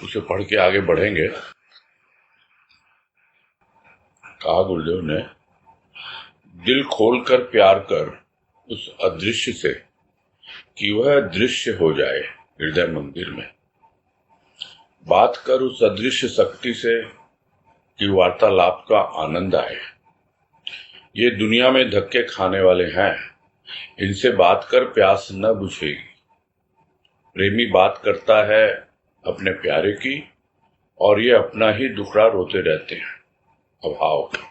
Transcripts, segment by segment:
उसे पढ़ के आगे बढ़ेंगे। कहा गुरुदेव ने, दिल खोलकर प्यार कर उस अदृश्य से कि वह दृश्य हो जाए हृदय मंदिर में। बात कर उस अदृश्य शक्ति से कि वार्तालाप का आनंद आए। ये दुनिया में धक्के खाने वाले हैं, इनसे बात कर प्यास न बुझेगी। प्रेमी बात करता है अपने प्यारे की, और ये अपना ही दुखड़ा रोते रहते हैं अभाव का।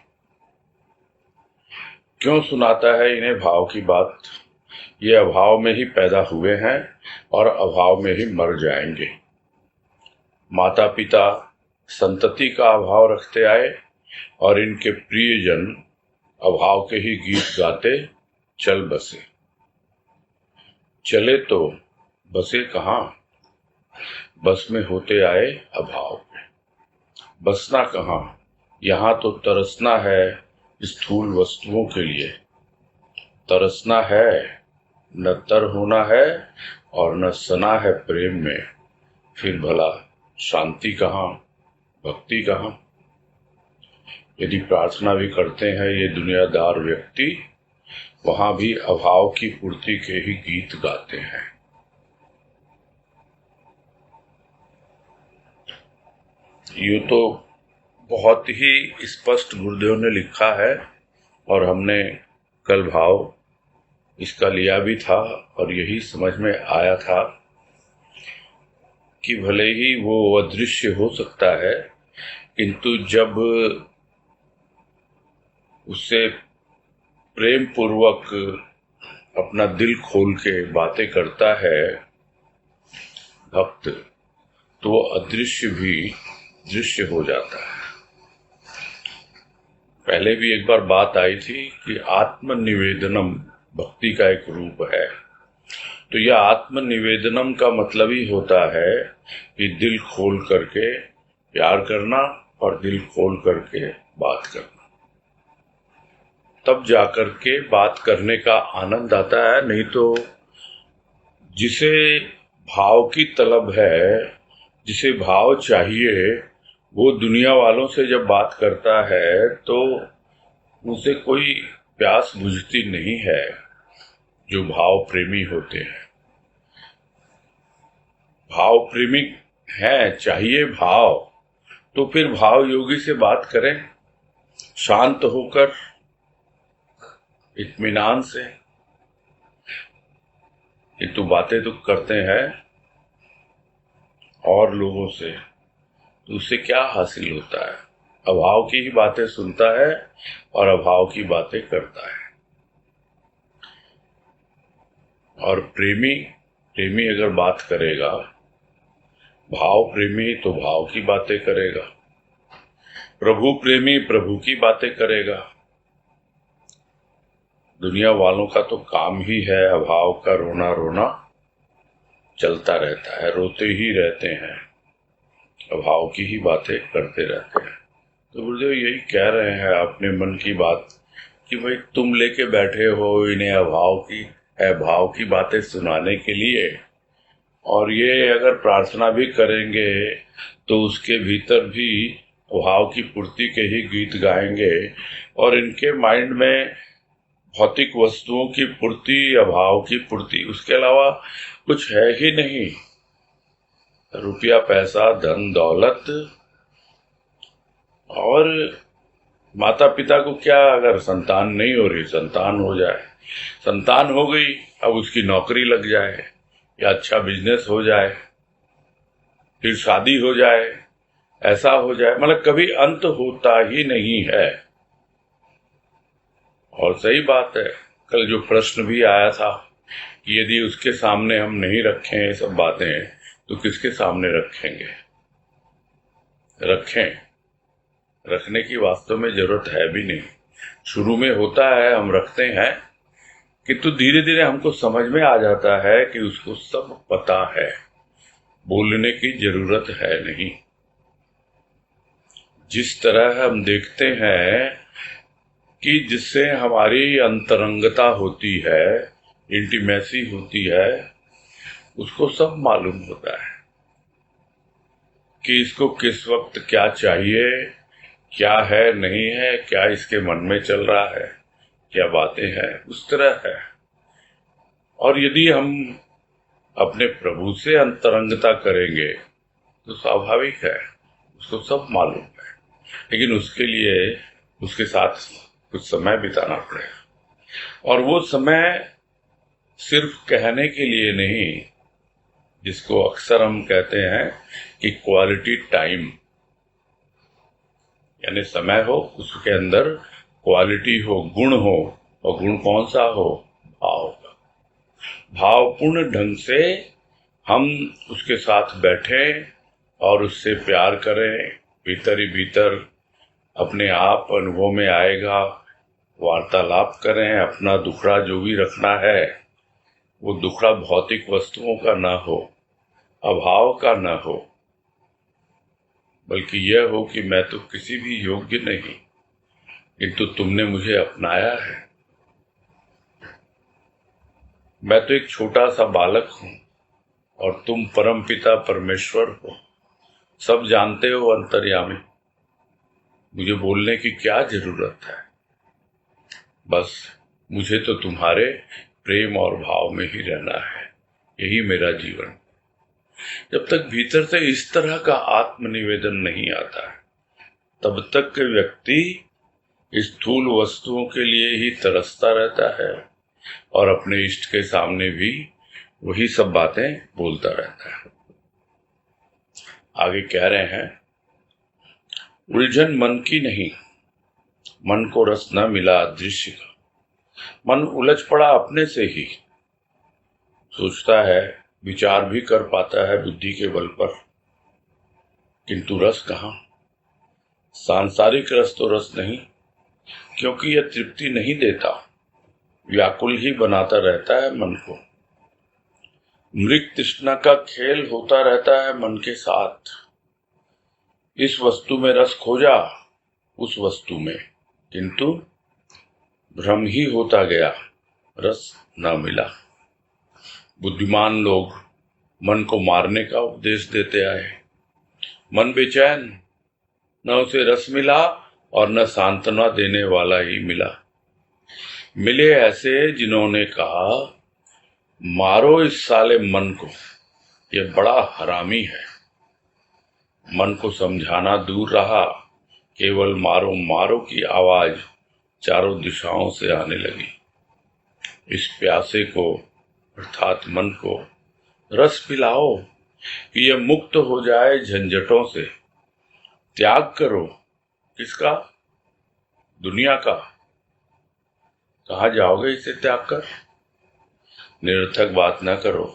क्यों सुनाता है इन्हें भाव की बात? ये अभाव में ही पैदा हुए हैं और अभाव में ही मर जाएंगे। माता पिता संतति का अभाव रखते आए और इनके प्रियजन अभाव के ही गीत गाते चल बसे। चले तो बसे कहाँ, बस में होते आए अभाव में। बसना कहाँ, यहाँ तो तरसना है स्थूल वस्तुओं के लिए। तरसना है, न तर होना है और न सना है प्रेम में। फिर भला शांति कहाँ, भक्ति कहाँ? यदि प्रार्थना भी करते हैं ये दुनियादार व्यक्ति, वहां भी अभाव की पूर्ति के ही गीत गाते हैं। ये तो बहुत ही स्पष्ट गुरुदेव ने लिखा है और हमने कल भाव इसका लिया भी था और यही समझ में आया था कि भले ही वो अदृश्य हो सकता है, किंतु जब उससे प्रेम पूर्वक अपना दिल खोल के बातें करता है भक्त, तो वो अदृश्य भी दृश्य हो जाता है। पहले भी एक बार बात आई थी कि आत्मनिवेदनम भक्ति का एक रूप है। तो यह आत्मनिवेदनम का मतलब ही होता है कि दिल खोल करके प्यार करना और दिल खोल करके बात करना। तब जाकर के बात करने का आनंद आता है। नहीं तो जिसे भाव की तलब है, जिसे भाव चाहिए, वो दुनिया वालों से जब बात करता है तो उसे कोई प्यास बुझती नहीं है। जो भाव प्रेमी होते हैं, भाव प्रेमी हैं, चाहिए भाव, तो फिर भाव योगी से बात करें शांत होकर, इत्मीनान से। ये तो बातें तो करते हैं और लोगों से, तो उससे क्या हासिल होता है? अभाव की ही बातें सुनता है और अभाव की बातें करता है। और प्रेमी अगर बात करेगा, भाव प्रेमी तो भाव की बातें करेगा, प्रभु प्रेमी प्रभु की बातें करेगा। दुनिया वालों का तो काम ही है अभाव का रोना रोना चलता रहता है, रोते ही रहते हैं, अभाव की ही बातें करते रहते हैं। तो गुरुदेव यही कह रहे हैं अपने मन की बात कि भाई तुम लेके बैठे हो इन्हें भाव की बातें सुनाने के लिए, और ये अगर प्रार्थना भी करेंगे तो उसके भीतर भी भाव की पूर्ति के ही गीत गाएंगे, और इनके माइंड में भौतिक वस्तुओं की पूर्ति, अभाव की पूर्ति, उसके अलावा कुछ है ही नहीं। रुपया पैसा धन दौलत, और माता पिता को क्या, अगर संतान नहीं हो रही, संतान हो जाए, संतान हो गई अब उसकी नौकरी लग जाए या अच्छा बिजनेस हो जाए, फिर शादी हो जाए, ऐसा हो जाए, मतलब कभी अंत होता ही नहीं है। और सही बात है, कल जो प्रश्न भी आया था कि यदि उसके सामने हम नहीं रखें ये सब बातें तो किसके सामने रखेंगे? रखने की वास्तव में जरूरत है भी नहीं। शुरू में होता है, हम रखते हैं, किंतु धीरे धीरे हमको समझ में आ जाता है कि उसको सब पता है, बोलने की जरूरत है नहीं। जिस तरह हम देखते हैं कि जिससे हमारी अंतरंगता होती है, इंटीमेसी होती है, उसको सब मालूम होता है कि इसको किस वक्त क्या चाहिए, क्या है नहीं है, क्या इसके मन में चल रहा है, क्या बातें हैं, उस तरह है। और यदि हम अपने प्रभु से अंतरंगता करेंगे तो स्वाभाविक है, उसको सब मालूम है, लेकिन उसके लिए उसके साथ कुछ समय बिताना पड़ेगा। और वो समय सिर्फ कहने के लिए नहीं, जिसको अक्सर हम कहते हैं कि क्वालिटी टाइम, यानी समय हो, उसके अंदर क्वालिटी हो, गुण हो। और गुण कौन सा हो? भाव का। भावपूर्ण ढंग से हम उसके साथ बैठें और उससे प्यार करें, भीतर ही भीतर अपने आप अनुभव में आएगा, वार्तालाप करें, अपना दुखड़ा जो भी रखना है वो दुखड़ा भौतिक वस्तुओं का ना हो, अभाव का ना हो, बल्कि यह हो कि मैं तो किसी भी योग्य नहीं, किंतु तुमने मुझे अपनाया है। मैं तो एक छोटा सा बालक हूं और तुम परमपिता परमेश्वर हो, सब जानते हो अंतर्यामी। मुझे बोलने की क्या जरूरत है? बस मुझे तो तुम्हारे प्रेम और भाव में ही रहना है, यही मेरा जीवन। जब तक भीतर से इस तरह का आत्मनिवेदन नहीं आता है, तब तक व्यक्ति स्थूल वस्तुओं के लिए ही तरसता रहता है और अपने इष्ट के सामने भी वही सब बातें बोलता रहता है। आगे कह रहे हैं, उलझन मन की नहीं, मन को रस न मिला दृश्य का। मन उलझ पड़ा अपने से ही, सोचता है, विचार भी कर पाता है बुद्धि के बल पर, किंतु रस कहाँ? सांसारिक रस तो रस नहीं, क्योंकि यह तृप्ति नहीं देता, व्याकुल ही बनाता रहता है मन को। मृग तृष्णा का खेल होता रहता है मन के साथ। इस वस्तु में रस खोजा, उस वस्तु में, किंतु भ्रम ही होता गया, रस न मिला। बुद्धिमान लोग मन को मारने का उपदेश देते आए। मन बेचैन, न उसे रस मिला और न सांत्वना देने वाला ही मिला। मिले ऐसे जिन्होंने कहा, मारो इस साले मन को, ये बड़ा हरामी है। मन को समझाना दूर रहा, केवल मारो मारो की आवाज चारों दिशाओं से आने लगी। इस प्यासे को अर्थात मन को रस पिलाओ कि यह मुक्त हो जाए झंझटों से। त्याग करो, किसका? दुनिया का। कहाँ जाओगे इसे त्याग कर? निरर्थक बात न करो।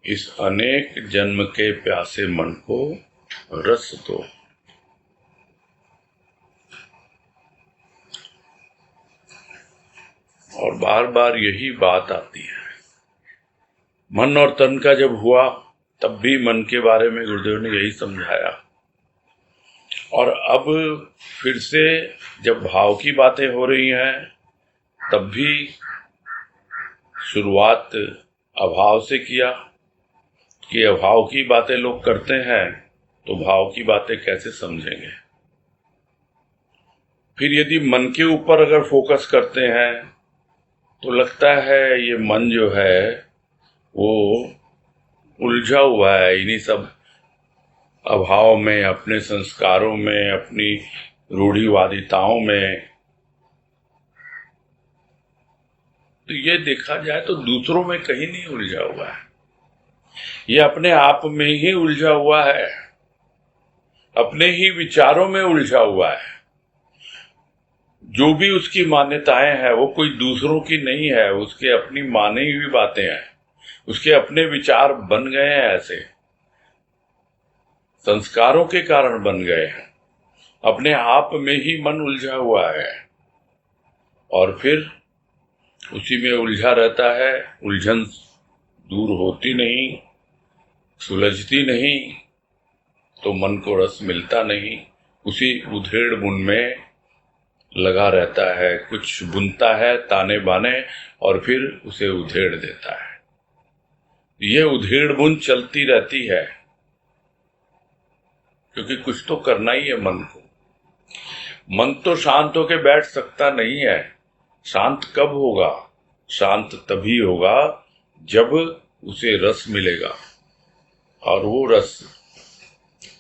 इस अनेक जन्म के प्यासे मन को रस दो। और बार बार यही बात आती है। मन और तन का जब हुआ, तब भी मन के बारे में गुरुदेव ने यही समझाया। और अब फिर से जब भाव की बातें हो रही हैं, तब भी शुरुआत अभाव से किया कि अभाव की बातें लोग करते हैं तो भाव की बातें कैसे समझेंगे। फिर यदि मन के ऊपर अगर फोकस करते हैं तो लगता है ये मन जो है वो उलझा हुआ है इन्हीं सब अभाव में, अपने संस्कारों में, अपनी रूढ़िवादिताओं में। तो ये देखा जाए तो दूसरों में कहीं नहीं उलझा हुआ है, ये अपने आप में ही उलझा हुआ है, अपने ही विचारों में उलझा हुआ है। जो भी उसकी मान्यताएं हैं वो कोई दूसरों की नहीं है, उसके अपनी मानी हुई बातें हैं, उसके अपने विचार बन गए हैं, ऐसे संस्कारों के कारण बन गए हैं। अपने आप में ही मन उलझा हुआ है और फिर उसी में उलझा रहता है। उलझन दूर होती नहीं, सुलझती नहीं, तो मन को रस मिलता नहीं, उसी उधेड़ बुन में लगा रहता है। कुछ बुनता है ताने बाने और फिर उसे उधेड़ देता है। यह उधेड़ बुन चलती रहती है क्योंकि कुछ तो करना ही है मन को। मन तो शांत होके बैठ सकता नहीं है। शांत कब होगा? शांत तभी होगा जब उसे रस मिलेगा, और वो रस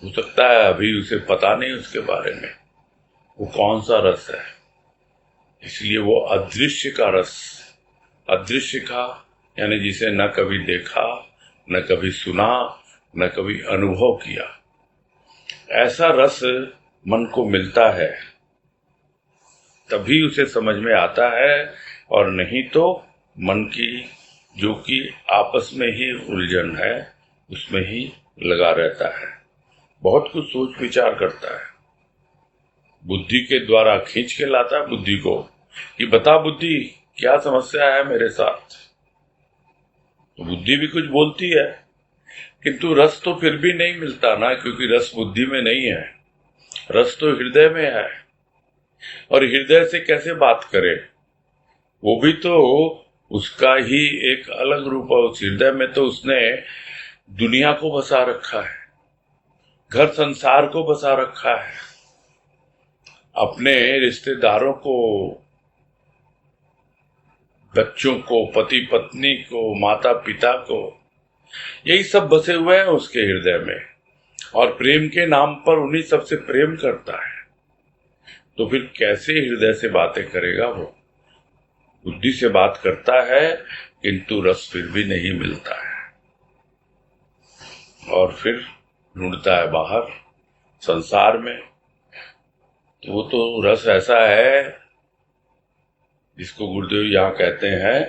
हो सकता है अभी उसे पता नहीं उसके बारे में वो कौन सा रस है। इसलिए वो अदृश्य का रस, अदृश्य का यानी जिसे न कभी देखा, न कभी सुना, न कभी अनुभव किया, ऐसा रस मन को मिलता है, तभी उसे समझ में आता है। और नहीं तो मन की जो कि आपस में ही उलझन है उसमें ही लगा रहता है, बहुत कुछ सोच विचार करता है, बुद्धि के द्वारा खींच के लाता है बुद्धि को कि बता बुद्धि क्या समस्या है मेरे साथ। तो बुद्धि भी कुछ बोलती है, किंतु रस तो फिर भी नहीं मिलता ना, क्योंकि रस बुद्धि में नहीं है, रस तो हृदय में है। और हृदय से कैसे बात करे? वो भी तो उसका ही एक अलग रूप है। उस हृदय में तो उसने दुनिया को बसा रखा है, घर संसार को बसा रखा है, अपने रिश्तेदारों को, बच्चों को, पति पत्नी को, माता पिता को, यही सब बसे हुए हैं उसके हृदय में। और प्रेम के नाम पर उन्हीं सबसे प्रेम करता है। तो फिर कैसे हृदय से बातें करेगा? वो बुद्धि से बात करता है, किंतु रस फिर भी नहीं मिलता है, और फिर ढूंढता है बाहर संसार में। तो वो तो रस ऐसा है जिसको गुरुदेव यहाँ कहते हैं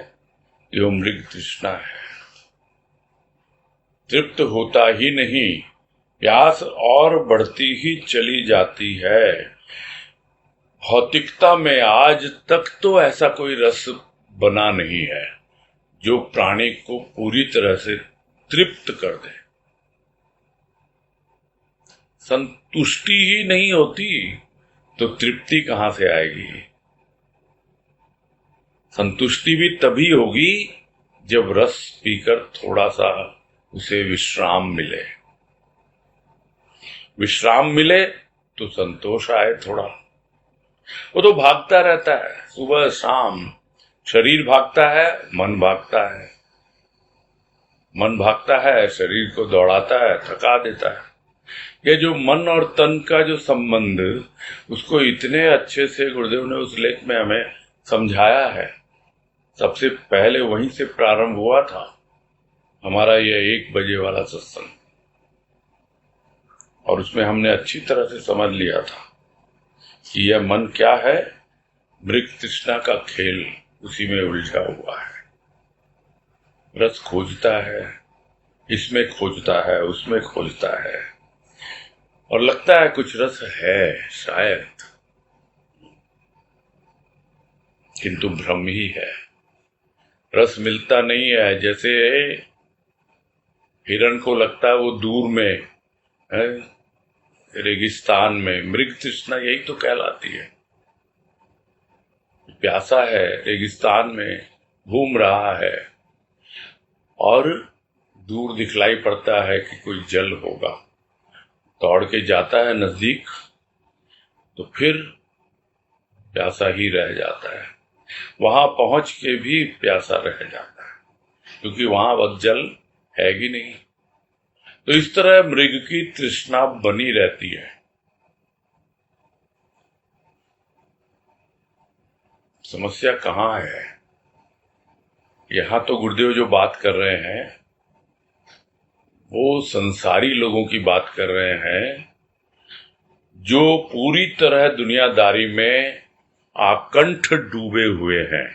कि वो मृग तृष्णा है, तृप्त होता ही नहीं, प्यास और बढ़ती ही चली जाती है। भौतिकता में आज तक तो ऐसा कोई रस बना नहीं है जो प्राणी को पूरी तरह से तृप्त कर दे। संतुष्टि ही नहीं होती तो तृप्ति कहां से आएगी? संतुष्टि भी तभी होगी जब रस पीकर थोड़ा सा उसे विश्राम मिले। विश्राम मिले तो संतोष आए थोड़ा। वो तो भागता रहता है सुबह शाम, शरीर भागता है, मन भागता है, मन भागता है, शरीर को दौड़ाता है, थका देता है। ये जो मन और तन का जो संबंध, उसको इतने अच्छे से गुरुदेव ने उस लेख में हमें समझाया है। सबसे पहले वहीं से प्रारंभ हुआ था हमारा ये 1 बजे वाला सत्संग, और उसमें हमने अच्छी तरह से समझ लिया था कि यह मन क्या है, मृग तृष्णा का खेल उसी में उलझा हुआ है। रस खोजता है, इसमें खोजता है, उसमें खोजता है, और लगता है कुछ रस है शायद, किंतु भ्रम ही है, रस मिलता नहीं है। जैसे हिरण को लगता है वो दूर में है, रेगिस्तान में, मृग तृष्णा यही तो कहलाती है। प्यासा है, रेगिस्तान में घूम रहा है, और दूर दिखलाई पड़ता है कि कोई जल होगा, दौड़ के जाता है नजदीक, तो फिर प्यासा ही रह जाता है, वहां पहुंच के भी प्यासा रह जाता है, क्योंकि वहां वह जल है ही नहीं। तो इस तरह मृग की तृष्णा बनी रहती है। समस्या कहां है? यहां तो गुरुदेव जो बात कर रहे हैं वो संसारी लोगों की बात कर रहे हैं, जो पूरी तरह दुनियादारी में आकंठ डूबे हुए हैं।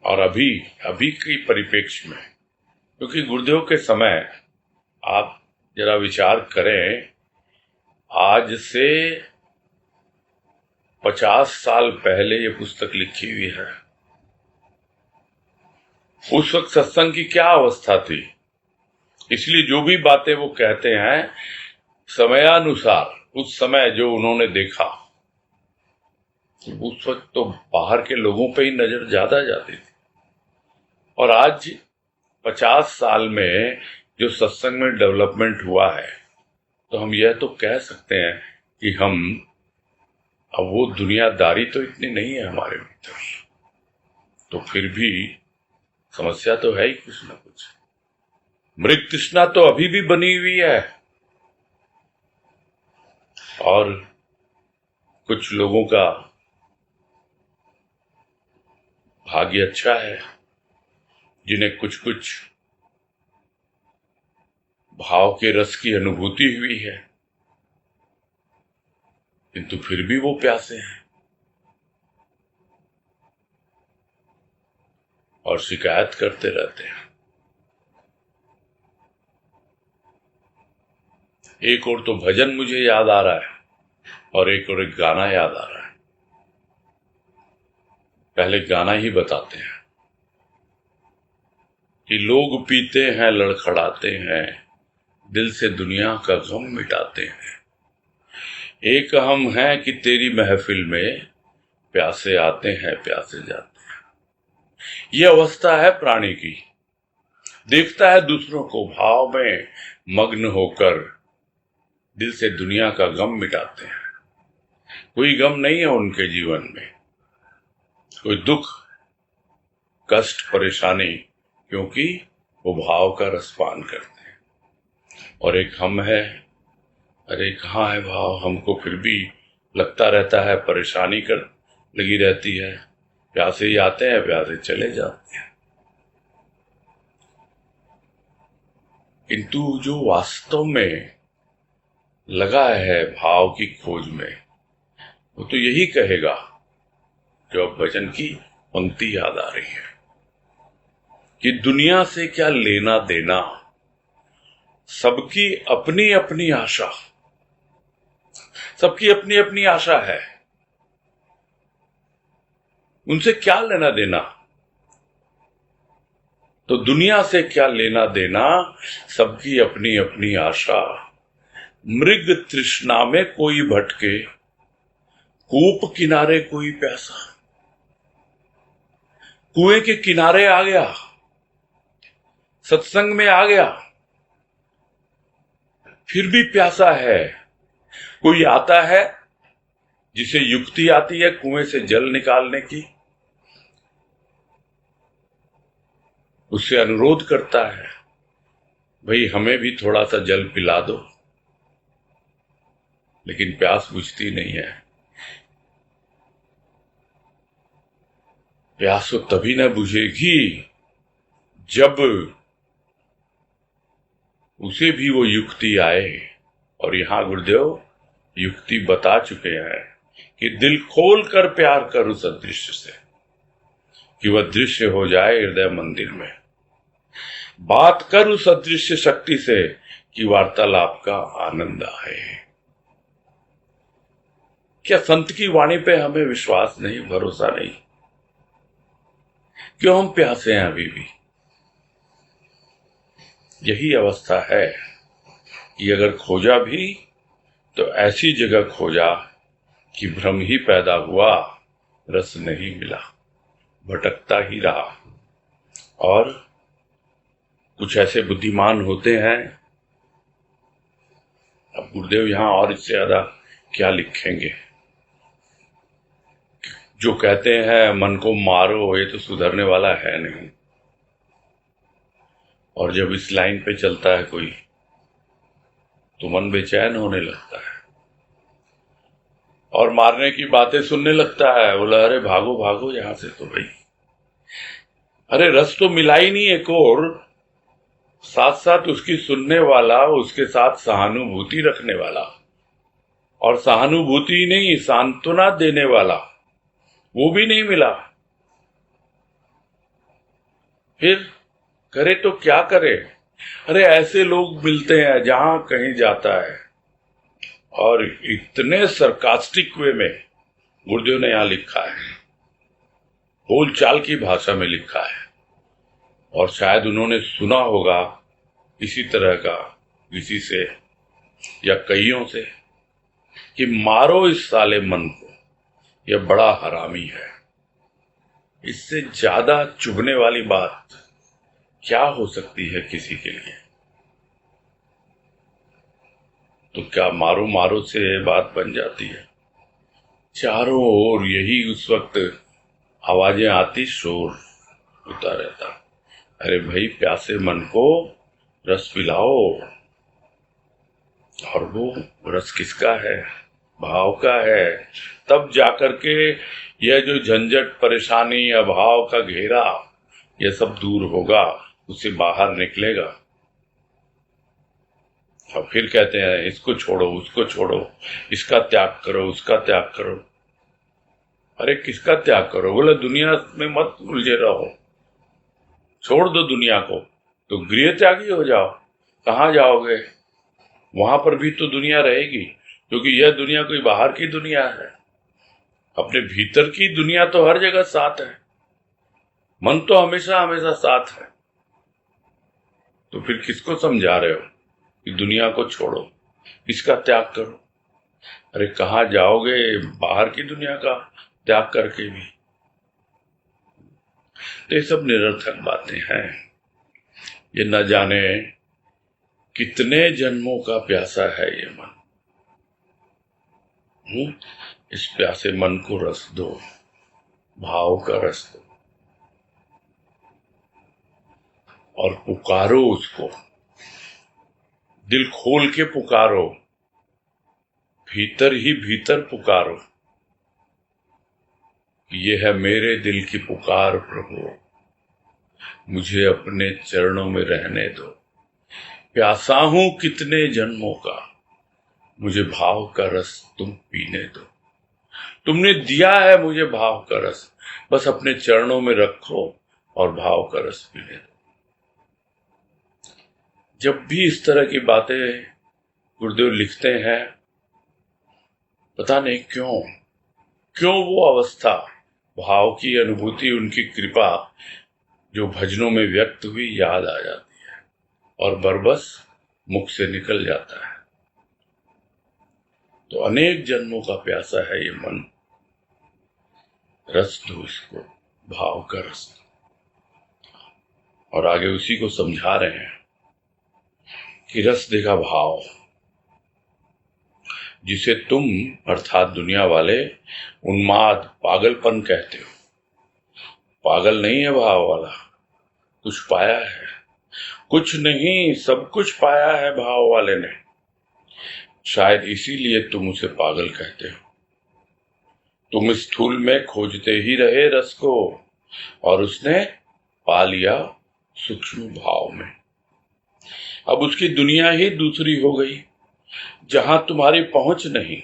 और अभी की परिप्रेक्ष्य में, क्योंकि गुरुदेव के समय आप जरा विचार करें, आज से 50 साल पहले ये पुस्तक लिखी हुई है। उस वक्त सत्संग की क्या अवस्था थी? इसलिए जो भी बातें वो कहते हैं समयानुसार, उस समय जो उन्होंने देखा, उस वक्त तो बाहर के लोगों पे ही नजर ज्यादा जाती थी। और आज 50 साल में जो सत्संग में डेवलपमेंट हुआ है, तो हम यह तो कह सकते हैं कि हम अब वो दुनियादारी तो इतनी नहीं है हमारे भीतर, तो फिर भी समस्या तो है ही कुछ ना कुछ। मृग तृष्णा तो अभी भी बनी हुई है, और कुछ लोगों का भाग्य अच्छा है जिन्हें कुछ कुछ भाव के रस की अनुभूति हुई है, किंतु फिर भी वो प्यासे हैं और शिकायत करते रहते हैं। एक और तो भजन मुझे याद आ रहा है और एक और एक गाना याद आ रहा है। पहले गाना ही बताते हैं कि लोग पीते हैं, लड़खड़ाते हैं, दिल से दुनिया का गम मिटाते हैं। एक हम हैं कि तेरी महफिल में प्यासे आते हैं, प्यासे जाते हैं। ये अवस्था है प्राणी की। देखता है दूसरों को, भाव में मग्न होकर दिल से दुनिया का गम मिटाते हैं। कोई गम नहीं है उनके जीवन में, कोई दुख, कष्ट, परेशानी, क्योंकि वो भाव का रसपान करते हैं। और एक हम है, अरे कहाँ है भाव, हमको फिर भी लगता रहता है, परेशानी कर लगी रहती है, प्यासे ही आते हैं, प्यासे चले जाते हैं। किंतु जो वास्तव में लगा है भाव की खोज में, वो तो यही कहेगा, जो अब भजन की पंक्ति याद आ रही है कि दुनिया से क्या लेना देना, सबकी अपनी अपनी आशा, सबकी अपनी अपनी आशा है, उनसे क्या लेना देना। तो दुनिया से क्या लेना देना, सबकी अपनी अपनी आशा। मृग तृष्णा में कोई भटके, कूप किनारे कोई प्यासा। कुएं के किनारे आ गया, सत्संग में आ गया, फिर भी प्यासा है। कोई आता है जिसे युक्ति आती है कुएं से जल निकालने की, उससे अनुरोध करता है, भाई हमें भी थोड़ा सा जल पिला दो, लेकिन प्यास बुझती नहीं है। प्यास तो तभी न बुझेगी जब उसे भी वो युक्ति आए। और यहां गुरुदेव युक्ति बता चुके हैं कि दिल खोल कर प्यार कर उस अदृश्य से, कि वह दृश्य हो जाए हृदय मंदिर में। बात कर उस अदृश्य शक्ति से कि वार्तालाप का आनंद आए। क्या संत की वाणी पे हमें विश्वास नहीं, भरोसा नहीं? क्यों हम प्यासे हैं अभी भी? यही अवस्था है कि अगर खोजा भी तो ऐसी जगह खोजा कि भ्रम ही पैदा हुआ, रस नहीं मिला, भटकता ही रहा। और कुछ ऐसे बुद्धिमान होते हैं, अब गुरुदेव यहां और इससे ज्यादा क्या लिखेंगे, जो कहते हैं मन को मारो, ये तो सुधरने वाला है नहीं। और जब इस लाइन पे चलता है कोई, तो मन बेचैन होने लगता है और मारने की बातें सुनने लगता है। बोला अरे भागो भागो यहां से, तो भाई अरे रस तो मिला ही नहीं एक और, साथ साथ उसकी सुनने वाला, उसके साथ सहानुभूति रखने वाला, और सहानुभूति नहीं सांत्वना देने वाला, वो भी नहीं मिला। फिर करे तो क्या करे? अरे ऐसे लोग मिलते हैं जहां कहीं जाता है, और इतने सरकास्टिक वे में गुरुदेव ने यहां लिखा है, बोलचाल की भाषा में लिखा है, और शायद उन्होंने सुना होगा इसी तरह का किसी से या कईयों से कि मारो इस साले मन को, यह बड़ा हरामी है। इससे ज्यादा चुभने वाली बात क्या हो सकती है किसी के लिए? तो क्या मारो मारो से बात बन जाती है। चारों ओर यही उस वक्त आवाजें आती, शोर होता रहता। अरे भाई, प्यासे मन को रस पिलाओ। और वो रस किसका है? भाव का है। तब जाकर के यह जो झंझट, परेशानी, अभाव का घेरा, यह सब दूर होगा, उसे बाहर निकलेगा। और फिर कहते हैं इसको छोड़ो, उसको छोड़ो, इसका त्याग करो, उसका त्याग करो। अरे किसका त्याग करो? बोले दुनिया में मत उलझे रहो, छोड़ दो दुनिया को, तो गृह त्यागी हो जाओ। कहाँ जाओगे? वहां पर भी तो दुनिया रहेगी, क्योंकि यह दुनिया कोई बाहर की दुनिया है। अपने भीतर की दुनिया तो हर जगह साथ है, मन तो हमेशा हमेशा साथ है। तो फिर किसको समझा रहे हो कि दुनिया को छोड़ो, इसका त्याग करो? अरे कहाँ जाओगे बाहर की दुनिया का त्याग करके भी? तो ये सब निरर्थक बातें हैं। ये न जाने कितने जन्मों का प्यासा है ये मन। इस प्यासे मन को रस दो, भाव का रस दो, और पुकारो उसको, दिल खोल के पुकारो, भीतर ही भीतर पुकारो। ये है मेरे दिल की पुकार प्रभु, मुझे अपने चरणों में रहने दो। प्यासा हूं कितने जन्मों का, मुझे भाव का रस तुम पीने दो। तुमने दिया है मुझे भाव का रस, बस अपने चरणों में रखो और भाव का रस पीने दो। जब भी इस तरह की बातें गुरुदेव लिखते हैं, पता नहीं क्यों वो अवस्था, भाव की अनुभूति, उनकी कृपा जो भजनों में व्यक्त हुई याद आ जाती है और बरबस मुख से निकल जाता है। तो अनेक जन्मों का प्यासा है ये मन, रस दो इसको, भाव का रस दो। और आगे उसी को समझा रहे हैं कि रस देगा भाव, जिसे तुम अर्थात दुनिया वाले उन्माद, पागलपन कहते हो। पागल नहीं है भाव वाला, कुछ पाया है। कुछ नहीं, सब कुछ पाया है भाव वाले ने। शायद इसीलिए तुम उसे पागल कहते हो। तुम स्थूल में खोजते ही रहे रस को, और उसने पा लिया सूक्ष्म भाव में। अब उसकी दुनिया ही दूसरी हो गई, जहां तुम्हारी पहुंच नहीं,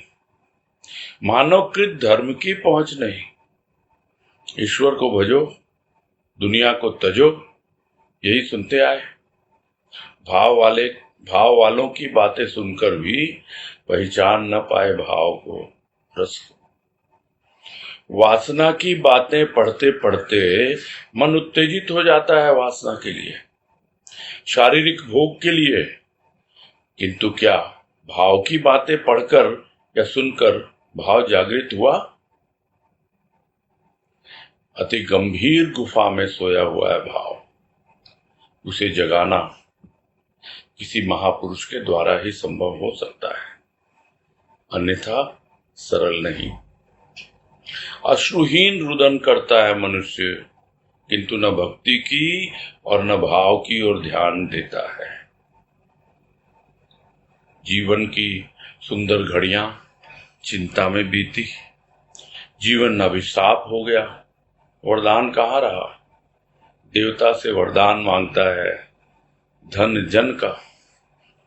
मानवकृत धर्म की पहुंच नहीं। ईश्वर को भजो, दुनिया को तजो, यही सुनते आए। भाव वालों की बातें सुनकर भी पहचान न पाए भाव को, रस को। वासना की बातें पढ़ते पढ़ते मन उत्तेजित हो जाता है वासना के लिए, शारीरिक भोग के लिए। किंतु क्या भाव की बातें पढ़कर या सुनकर भाव जागृत हुआ? अति गंभीर गुफा में सोया हुआ है भाव, उसे जगाना किसी महापुरुष के द्वारा ही संभव हो सकता है, अन्यथा सरल नहीं। अश्रुहीन रुदन करता है मनुष्य, किंतु न भक्ति की और न भाव की ओर ध्यान देता है। जीवन की सुंदर घड़ियां चिंता में बीती, जीवन अभिशाप हो गया, वरदान कहाँ रहा? देवता से वरदान मांगता है धन जन का,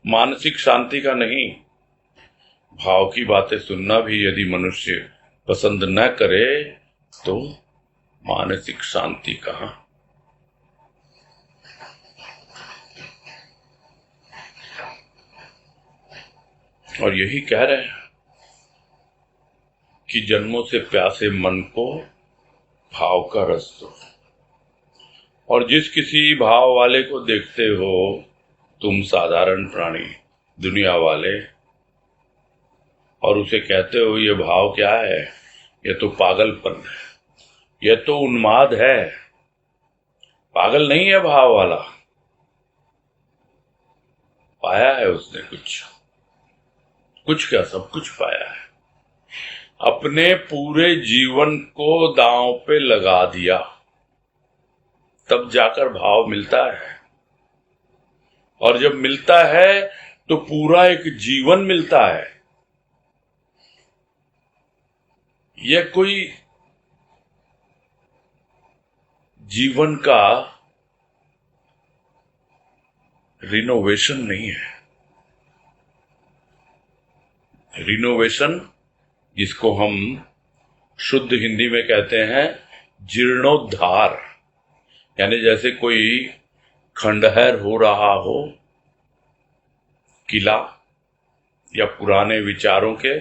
मानसिक शांति का नहीं। भाव की बातें सुनना भी यदि मनुष्य पसंद न करे तो मानसिक शांति कहाँ? और यही कह रहे हैं कि जन्मों से प्यासे मन को भाव का रस दो। और जिस किसी भाव वाले को देखते हो तुम साधारण प्राणी, दुनिया वाले, और उसे कहते हो ये भाव क्या है, ये तो पागलपन है, ये तो उन्माद है। पागल नहीं है भाव वाला, पाया है उसने कुछ। कुछ क्या, सब कुछ पाया है। अपने पूरे जीवन को दांव पे लगा दिया, तब जाकर भाव मिलता है। और जब मिलता है तो पूरा एक जीवन मिलता है। यह कोई जीवन का रिनोवेशन नहीं है। रिनोवेशन, जिसको हम शुद्ध हिंदी में कहते हैं जीर्णोद्धार, यानी जैसे कोई खंडहर हो रहा हो, किला या पुराने विचारों के,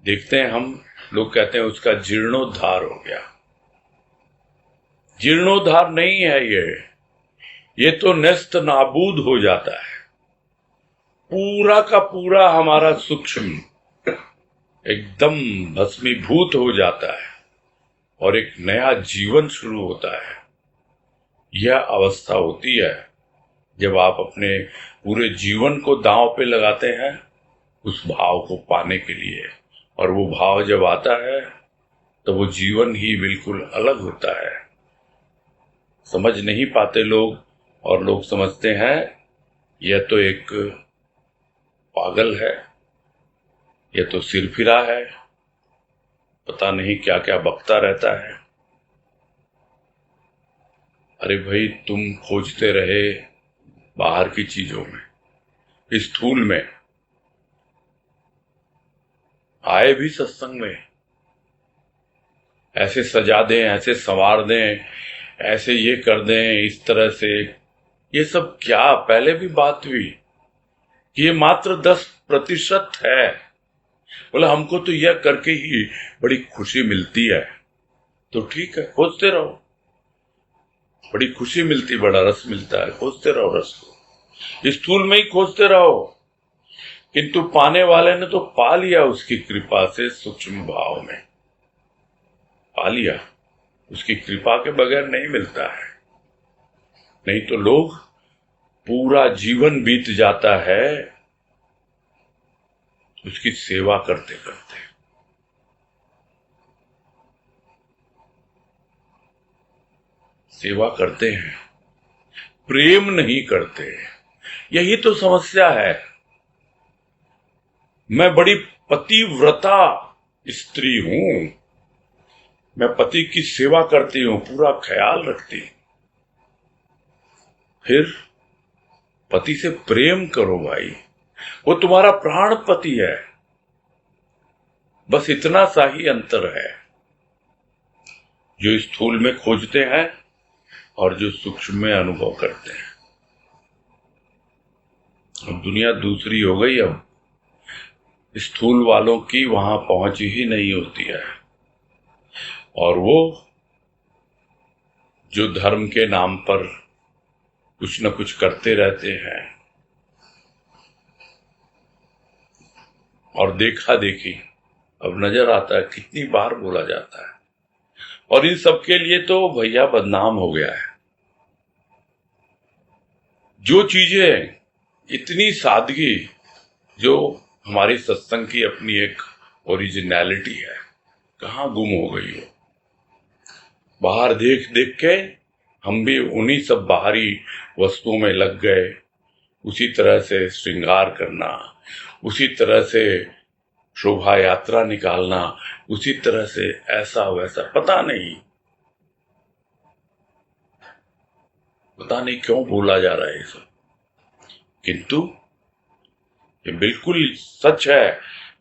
देखते हैं हम लोग कहते हैं उसका जीर्णोद्धार हो गया। जीर्णोद्धार नहीं है ये तो नेस्त नाबूद हो जाता है। पूरा का पूरा हमारा सूक्ष्म एकदम भस्मीभूत हो जाता है और एक नया जीवन शुरू होता है। यह अवस्था होती है जब आप अपने पूरे जीवन को दांव पे लगाते हैं उस भाव को पाने के लिए, और वो भाव जब आता है तो वो जीवन ही बिल्कुल अलग होता है। समझ नहीं पाते लोग, और लोग समझते हैं यह तो एक पागल है, यह तो सिरफिरा है, पता नहीं क्या क्या बकता रहता है। अरे भाई, तुम खोजते रहे बाहर की चीजों में, इस स्थूल में, आए भी सत्संग में, ऐसे सजा दें, ऐसे संवार दें, ऐसे ये कर दें, इस तरह से, ये सब क्या पहले भी बात हुई कि ये मात्र 10% है। बोला हमको तो यह करके ही बड़ी खुशी मिलती है। तो ठीक है, खोजते रहो, बड़ी खुशी मिलती, बड़ा रस मिलता है, खोजते रहो रस को, इस स्थूल में ही खोजते रहो। किंतु पाने वाले ने तो पा लिया उसकी कृपा से, सूक्ष्म भाव में पा लिया। उसकी कृपा के बगैर नहीं मिलता है। नहीं तो लोग पूरा जीवन बीत जाता है उसकी सेवा करते करते। सेवा करते हैं, प्रेम नहीं करते। यही तो समस्या है। मैं बड़ी पतिव्रता स्त्री हूं, मैं पति की सेवा करती हूं, पूरा ख्याल रखती हूं। फिर पति से प्रेम करो भाई, वो तुम्हारा प्राण पति है। बस इतना सा ही अंतर है, जो स्थूल में खोजते हैं और जो सूक्ष्म में अनुभव करते हैं। अब दुनिया दूसरी हो गई। अब स्थूल वालों की वहां पहुंच ही नहीं होती है, और वो जो धर्म के नाम पर कुछ न कुछ करते रहते हैं और देखा देखी, अब नजर आता है कितनी बार बोला जाता है। और इन सब के लिए तो भैया बदनाम हो गया है। जो चीजें इतनी सादगी, जो हमारी सत्संग की अपनी एक ओरिजिनलिटी है, कहां गुम हो गई हो। बाहर देख देख के हम भी उन्हीं सब बाहरी वस्तुओं में लग गए। उसी तरह से श्रृंगार करना, उसी तरह से शोभा यात्रा निकालना, उसी तरह से ऐसा वैसा, पता नहीं क्यों बोला जा रहा है ये सब। किंतु ये बिल्कुल सच है।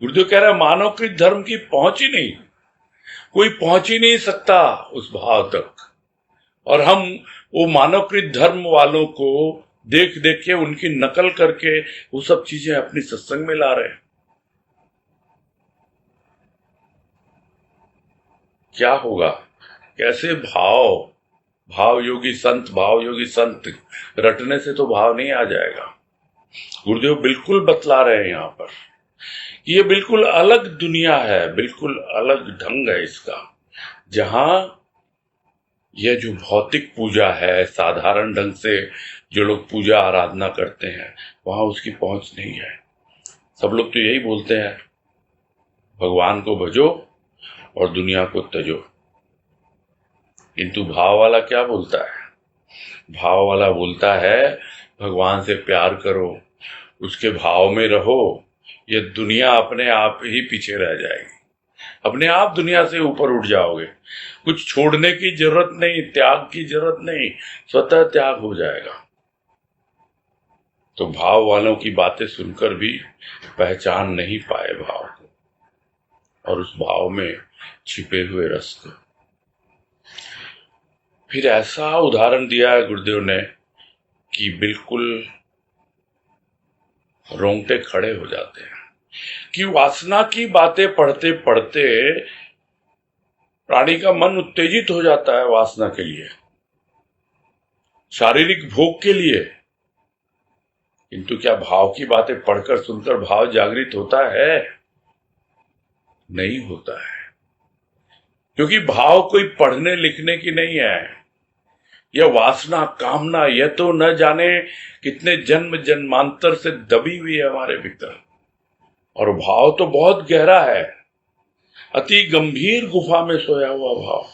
गुरुदेव कह रहा है मानवकृत धर्म की पहुंच ही नहीं, कोई पहुंच ही नहीं सकता उस भाव तक। और हम वो मानवकृत धर्म वालों को देख देख के, उनकी नकल करके वो सब चीजें अपनी सत्संग में ला रहे हैं। क्या होगा, कैसे भाव योगी संत रटने से तो भाव नहीं आ जाएगा। गुरुदेव बिल्कुल बतला रहे हैं यहां पर, ये बिल्कुल अलग दुनिया है, बिल्कुल अलग ढंग है इसका। जहां यह जो भौतिक पूजा है, साधारण ढंग से जो लोग पूजा आराधना करते हैं, वहां उसकी पहुंच नहीं है। सब लोग तो यही बोलते हैं, भगवान को भजो और दुनिया को तजो। किंतु भाव वाला क्या बोलता है? भाव वाला बोलता है भगवान से प्यार करो, उसके भाव में रहो, ये दुनिया अपने आप ही पीछे रह जाएगी, अपने आप दुनिया से ऊपर उठ जाओगे, कुछ छोड़ने की जरूरत नहीं, त्याग की जरूरत नहीं, स्वतः त्याग हो जाएगा। तो भाव वालों की बातें सुनकर भी पहचान नहीं पाए भाव को और उस भाव में छिपे हुए रस को। फिर ऐसा उदाहरण दिया है गुरुदेव ने कि बिल्कुल रोंगटे खड़े हो जाते हैं कि वासना की बातें पढ़ते पढ़ते प्राणी का मन उत्तेजित हो जाता है वासना के लिए, शारीरिक भोग के लिए। किंतु क्या भाव की बातें पढ़कर सुनकर भाव जागृत होता है? नहीं होता है, क्योंकि भाव कोई पढ़ने लिखने की नहीं है। यह वासना कामना यह तो न जाने कितने जन्म जन्मांतर से दबी हुई है हमारे भीतर, और भाव तो बहुत गहरा है, अति गंभीर गुफा में सोया हुआ भाव,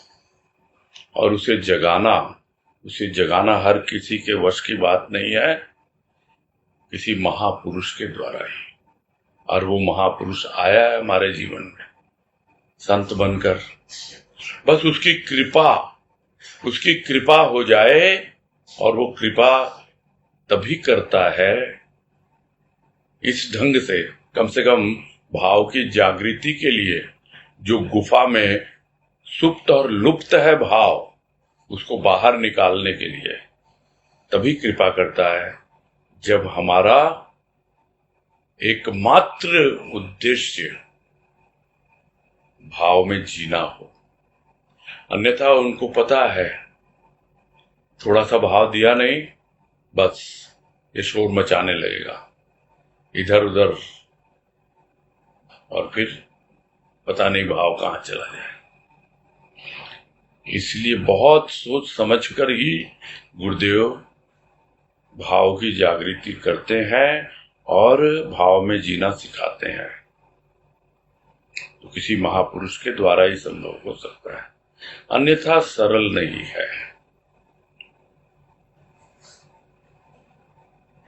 और उसे जगाना हर किसी के वश की बात नहीं है, किसी महापुरुष के द्वारा ही। और वो महापुरुष आया है हमारे जीवन में संत बनकर, बस उसकी कृपा हो जाए, और वो कृपा तभी करता है इस ढंग से कम भाव की जागृति के लिए, जो गुफा में सुप्त और लुप्त है भाव, उसको बाहर निकालने के लिए तभी कृपा करता है जब हमारा एकमात्र उद्देश्य भाव में जीना हो। अन्यथा उनको पता है थोड़ा सा भाव दिया नहीं, बस ये शोर मचाने लगेगा इधर उधर, और फिर पता नहीं भाव कहां चला जाए। इसलिए बहुत सोच समझ कर ही गुरुदेव भाव की जागृति करते हैं और भाव में जीना सिखाते हैं। तो किसी महापुरुष के द्वारा ही संभव हो सकता है, अन्यथा सरल नहीं है।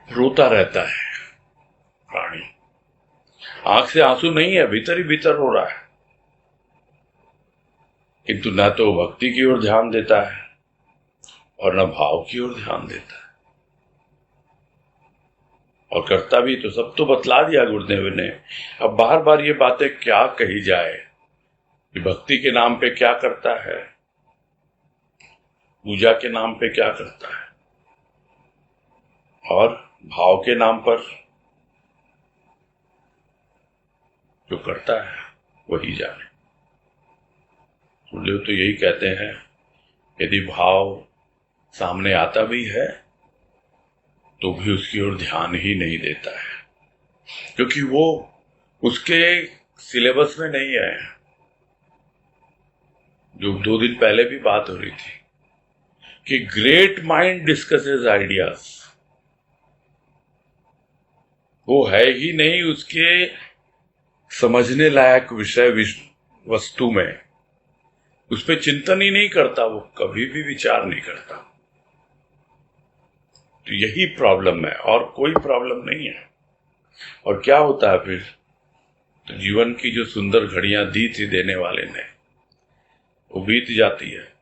रोता रहता है प्राणी, आंख से आंसू नहीं है, भीतर ही भीतर रो रहा है, किंतु न तो भक्ति की ओर ध्यान देता है और न भाव की ओर ध्यान देता है। और करता भी तो सब तो बतला दिया गुरुदेव ने। अब बार बार ये बातें क्या कही जाए कि भक्ति के नाम पे क्या करता है, पूजा के नाम पे क्या करता है, और भाव के नाम पर जो करता है वही जाने। गुरुदेव तो यही कहते हैं, यदि भाव सामने आता भी है तो भी उसकी ओर ध्यान ही नहीं देता है, क्योंकि वो उसके सिलेबस में नहीं है। जो 2 दिन पहले भी बात हो रही थी कि ग्रेट माइंड डिस्कसेस आइडियाज, वो है ही नहीं उसके समझने लायक विषय वस्तु में, उस पर चिंतन ही नहीं करता, वो कभी भी विचार नहीं करता। तो यही प्रॉब्लम है और कोई प्रॉब्लम नहीं है। और क्या होता है फिर? तो जीवन की जो सुंदर घड़ियां दी थी देने वाले ने, वो बीत जाती है,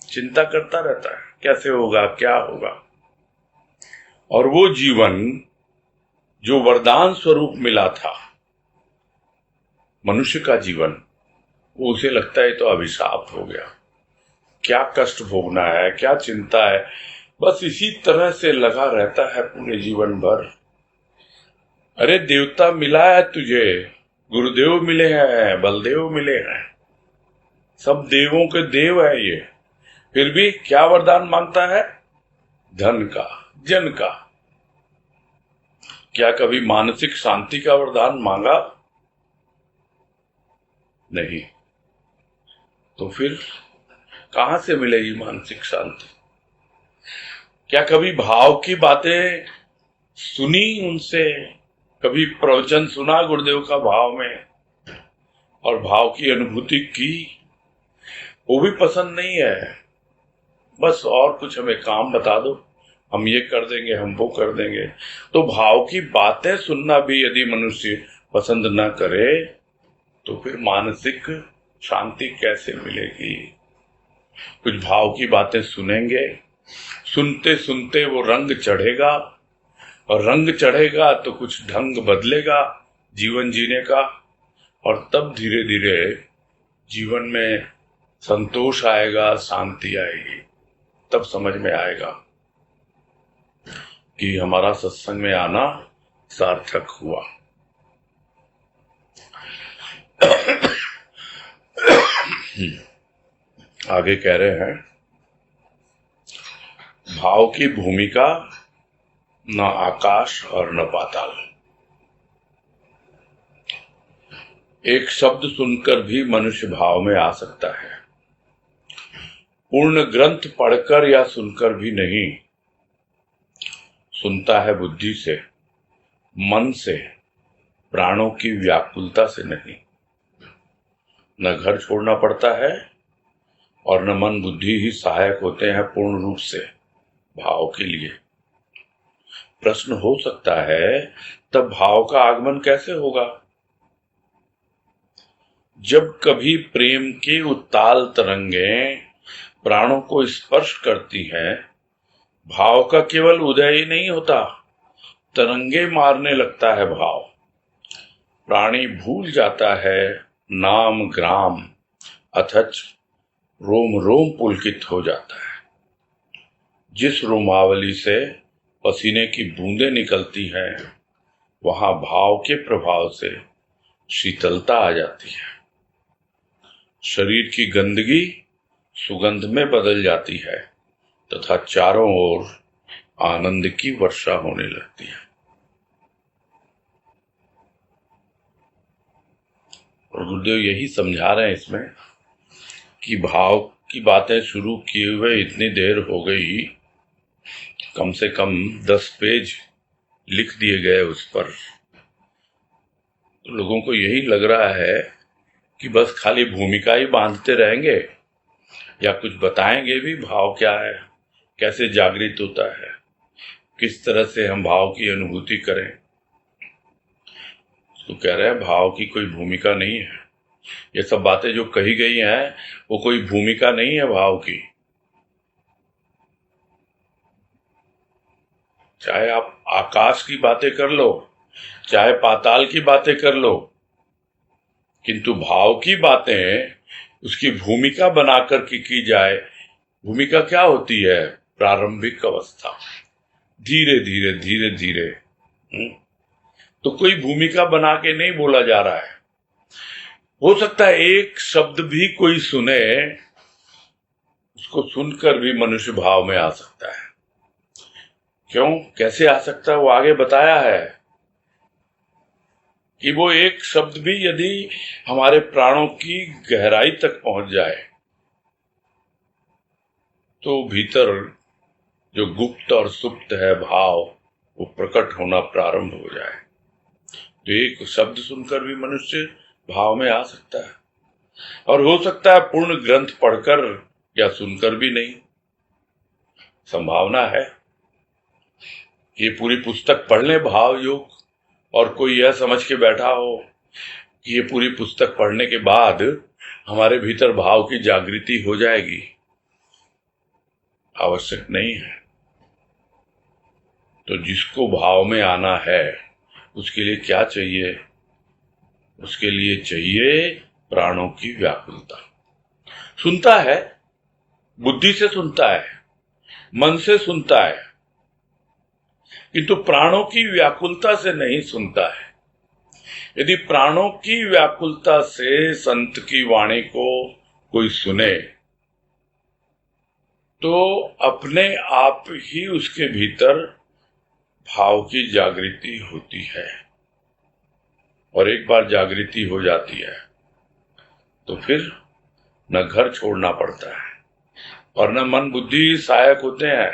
चिंता करता रहता है कैसे होगा क्या होगा। और वो जीवन जो वरदान स्वरूप मिला था, मनुष्य का जीवन, वो उसे लगता है तो अभिशाप हो गया, क्या कष्ट भोगना है, क्या चिंता है, बस इसी तरह से लगा रहता है पूरे जीवन भर। अरे देवता मिला है तुझे, गुरुदेव मिले हैं, बलदेव मिले हैं, सब देवों के देव है ये, फिर भी क्या वरदान मांगता है? धन का, जन का। क्या कभी मानसिक शांति का वरदान मांगा? नहीं। तो फिर कहां से मिलेगी मानसिक शांति? क्या कभी भाव की बातें सुनी उनसे, कभी प्रवचन सुना गुरुदेव का भाव में और भाव की अनुभूति की, वो भी पसंद नहीं है। बस और कुछ हमें काम बता दो, हम ये कर देंगे, हम वो कर देंगे। तो भाव की बातें सुनना भी यदि मनुष्य पसंद न करे तो फिर मानसिक शांति कैसे मिलेगी? कुछ भाव की बातें सुनेंगे, सुनते सुनते वो रंग चढ़ेगा, और रंग चढ़ेगा तो कुछ ढंग बदलेगा जीवन जीने का, और तब धीरे धीरे जीवन में संतोष आएगा, शांति आएगी। तब समझ में आएगा कि हमारा सत्संग में आना सार्थक हुआ। आगे कह रहे हैं, भाव की भूमिका न आकाश और न पाताल। एक शब्द सुनकर भी मनुष्य भाव में आ सकता है, पूर्ण ग्रंथ पढ़कर या सुनकर भी नहीं। सुनता है बुद्धि से, मन से, प्राणों की व्याकुलता से नहीं। न घर छोड़ना पड़ता है और न मन बुद्धि ही सहायक होते हैं पूर्ण रूप से भाव के लिए। प्रश्न हो सकता है, तब भाव का आगमन कैसे होगा? जब कभी प्रेम की उत्ताल तरंगें प्राणों को स्पर्श करती हैं, भाव का केवल उदय ही नहीं होता, तरंगे मारने लगता है भाव। प्राणी भूल जाता है नाम ग्राम, अथच रोम रोम पुलकित हो जाता है। जिस रोमावली से पसीने की बूंदें निकलती हैं, वहां भाव के प्रभाव से शीतलता आ जाती है। शरीर की गंदगी सुगंध में बदल जाती है तथा चारों ओर आनंद की वर्षा होने लगती है। और गुरुदेव यही समझा रहे हैं इसमें कि भाव की बातें शुरू किए हुए इतनी देर हो गई, कम से कम 10 पेज लिख दिए गए उस पर। तो लोगों को यही लग रहा है कि बस खाली भूमिका ही बांधते रहेंगे या कुछ बताएंगे भी भाव क्या है, कैसे जागृत होता है, किस तरह से हम भाव की अनुभूति करें। तो कह रहे हैं भाव की कोई भूमिका नहीं है। ये सब बातें जो कही गई हैं वो कोई भूमिका नहीं है भाव की। चाहे आप आकाश की बातें कर लो, चाहे पाताल की बातें कर लो, किंतु भाव की बातें उसकी भूमिका बनाकर की जाए। भूमिका क्या होती है? प्रारंभिक अवस्था, धीरे धीरे धीरे धीरे। तो कोई भूमिका बना के नहीं बोला जा रहा है। हो सकता है एक शब्द भी कोई सुने, उसको सुनकर भी मनुष्य भाव में आ सकता है। क्यों, कैसे आ सकता है? वो आगे बताया है कि वो एक शब्द भी यदि हमारे प्राणों की गहराई तक पहुंच जाए तो भीतर जो गुप्त और सुप्त है भाव, वो प्रकट होना प्रारंभ हो जाए। तो एक शब्द सुनकर भी मनुष्य भाव में आ सकता है, और हो सकता है पूर्ण ग्रंथ पढ़कर या सुनकर भी नहीं। संभावना है कि ये पूरी पुस्तक पढ़ लें भाव योग, और कोई यह समझ के बैठा हो कि ये पूरी पुस्तक पढ़ने के बाद हमारे भीतर भाव की जागृति हो जाएगी। आवश्यक नहीं है। तो जिसको भाव में आना है उसके लिए क्या चाहिए? उसके लिए चाहिए प्राणों की व्याकुलता। सुनता है, बुद्धि से सुनता है, मन से सुनता है, किंतु प्राणों की व्याकुलता से नहीं सुनता है। यदि प्राणों की व्याकुलता से संत की वाणी को कोई सुने तो अपने आप ही उसके भीतर भाव की जागृति होती है। और एक बार जागृति हो जाती है तो फिर न घर छोड़ना पड़ता है और न मन बुद्धि सहायक होते हैं।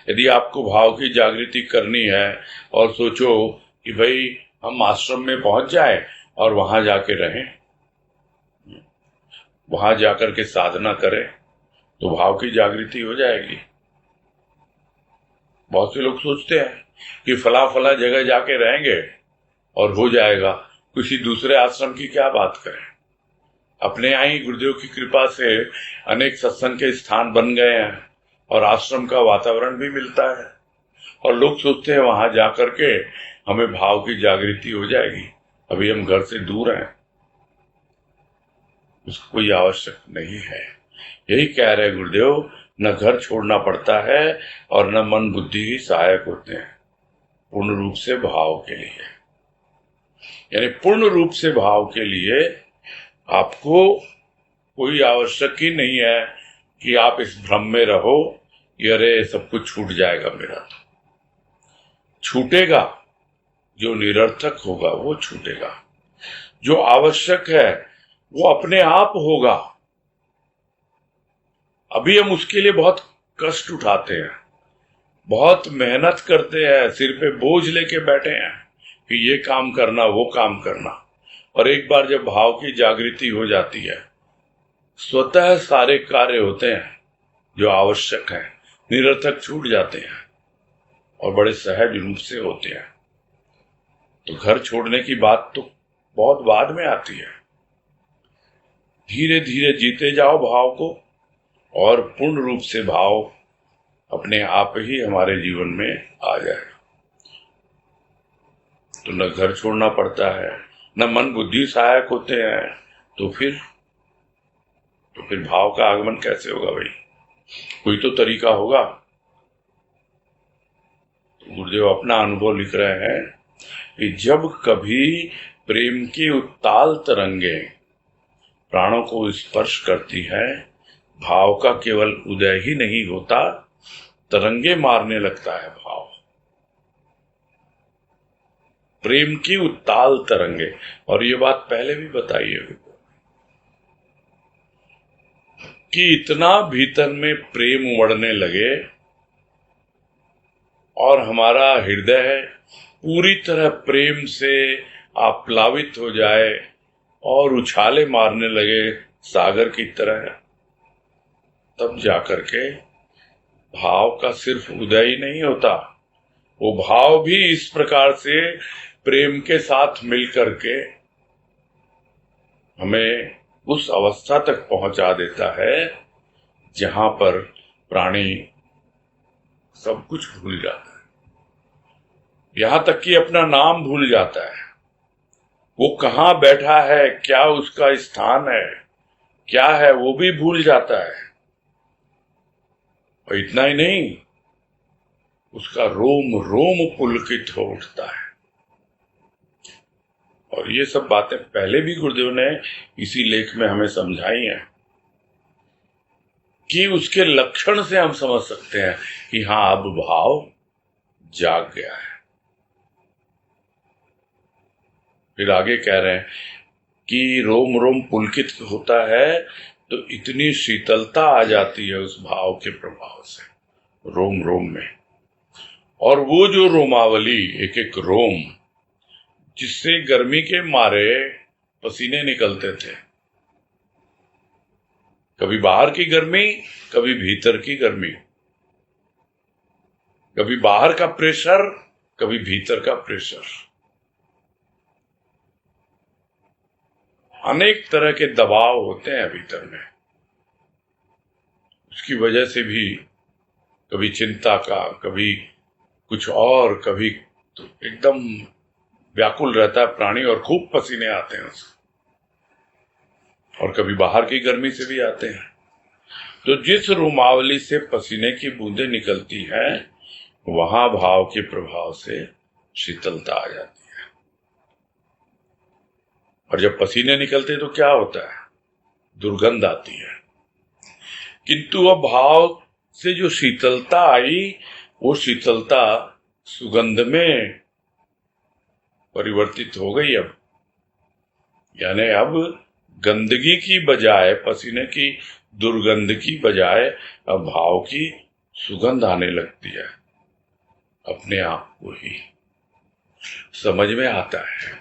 यदि आपको भाव की जागृति करनी है और सोचो कि भाई हम आश्रम में पहुंच जाए और वहां जाके रहें, वहां जाकर के साधना करें तो भाव की जागृति हो जाएगी। बहुत से लोग सोचते हैं कि फला फला जगह जाके रहेंगे और हो जाएगा, किसी दूसरे आश्रम की क्या बात करें। अपने यहाँ ही गुरुदेव की कृपा से अनेक सत्संग के स्थान बन गए हैं और आश्रम का वातावरण भी मिलता है, और लोग सोचते हैं वहां जाकर के हमें भाव की जागृति हो जाएगी। अभी हम घर से दूर हैं, उसको कोई आवश्यक नहीं है। यही कह रहे गुरुदेव, न घर छोड़ना पड़ता है और न मन बुद्धि ही सहायक होते हैं पूर्ण रूप से भाव के लिए। यानी पूर्ण रूप से भाव के लिए आपको कोई आवश्यक ही नहीं है कि आप इस भ्रम में रहो कि अरे सब कुछ छूट जाएगा मेरा। तो छूटेगा, जो निरर्थक होगा वो छूटेगा, जो आवश्यक है वो अपने आप होगा। अभी हम उसके लिए बहुत कष्ट उठाते हैं, बहुत मेहनत करते हैं, सिर पे बोझ लेके बैठे हैं कि ये काम करना वो काम करना, और एक बार जब भाव की जागृति हो जाती है स्वतः सारे कार्य होते हैं जो आवश्यक हैं, निरर्थक छूट जाते हैं और बड़े सहज रूप से होते हैं। तो घर छोड़ने की बात तो बहुत बाद में आती है। धीरे धीरे जीते जाओ भाव को, और पूर्ण रूप से भाव अपने आप ही हमारे जीवन में आ जाएगा। तो न घर छोड़ना पड़ता है, न मन बुद्धि सहायक होते हैं, तो फिर भाव का आगमन कैसे होगा भाई? कोई तो तरीका होगा। तो गुरुदेव अपना अनुभव लिख रहे हैं कि जब कभी प्रेम की उत्ताल तरंगे प्राणों को स्पर्श करती है, भाव का केवल उदय ही नहीं होता, तरंगे मारने लगता है भाव। प्रेम की उत्ताल तरंगे, और ये बात पहले भी बताई है कि इतना भीतर में प्रेम उमड़ने लगे और हमारा हृदय पूरी तरह प्रेम से आप्लावित हो जाए और उछाले मारने लगे सागर की तरह, तब जाकर के भाव का सिर्फ उदय ही नहीं होता, वो भाव भी इस प्रकार से प्रेम के साथ मिलकर के हमें उस अवस्था तक पहुंचा देता है जहां पर प्राणी सब कुछ भूल जाता है, यहां तक कि अपना नाम भूल जाता है, वो कहां बैठा है, क्या उसका स्थान है, क्या है वो भी भूल जाता है। और इतना ही नहीं, उसका रोम रोम पुलकित हो उठता है। और ये सब बातें पहले भी गुरुदेव ने इसी लेख में हमें समझाई हैं कि उसके लक्षण से हम समझ सकते हैं कि हाँ, अब भाव जाग गया है। फिर आगे कह रहे हैं कि रोम रोम पुलकित होता है तो इतनी शीतलता आ जाती है उस भाव के प्रभाव से रोम रोम में, और वो जो रोमावली, एक एक रोम, जिससे गर्मी के मारे पसीने निकलते थे, कभी बाहर की गर्मी, कभी भीतर की गर्मी, कभी बाहर का प्रेशर, कभी भीतर का प्रेशर, अनेक तरह के दबाव होते हैं भीतर में। उसकी वजह से भी कभी चिंता का, कभी कुछ और, कभी तो एकदम व्याकुल रहता है प्राणी और खूब पसीने आते हैं उसको, और कभी बाहर की गर्मी से भी आते हैं। तो जिस रोमावली से पसीने की बूंदें निकलती हैं, वहां भाव के प्रभाव से शीतलता आ जाती है। और जब पसीने निकलते तो क्या होता है? दुर्गंध आती है। किंतु अब भाव से जो शीतलता आई, वो शीतलता सुगंध में परिवर्तित हो गई। अब यानी अब गंदगी की बजाय, पसीने की दुर्गंध की बजाय अब भाव की सुगंध आने लगती है अपने आप को ही। समझ में आता है।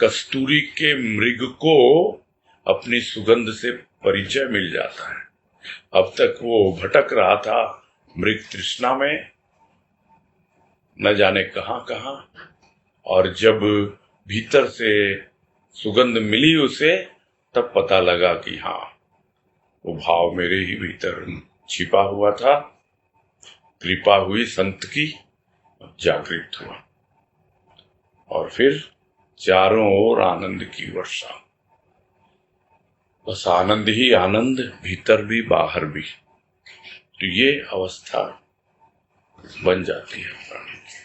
कस्तूरी के मृग को अपनी सुगंध से परिचय मिल जाता है। अब तक वो भटक रहा था मृग तृष्णा में, न जाने कहां कहां, और जब भीतर से सुगंध मिली उसे, तब पता लगा कि हाँ, वो भाव मेरे ही भीतर छिपा हुआ था। कृपा हुई संत की, जागृत हुआ, और फिर चारों ओर आनंद की वर्षा। बस आनंद ही आनंद, भीतर भी बाहर भी। तो ये अवस्था बन जाती है प्राणी की।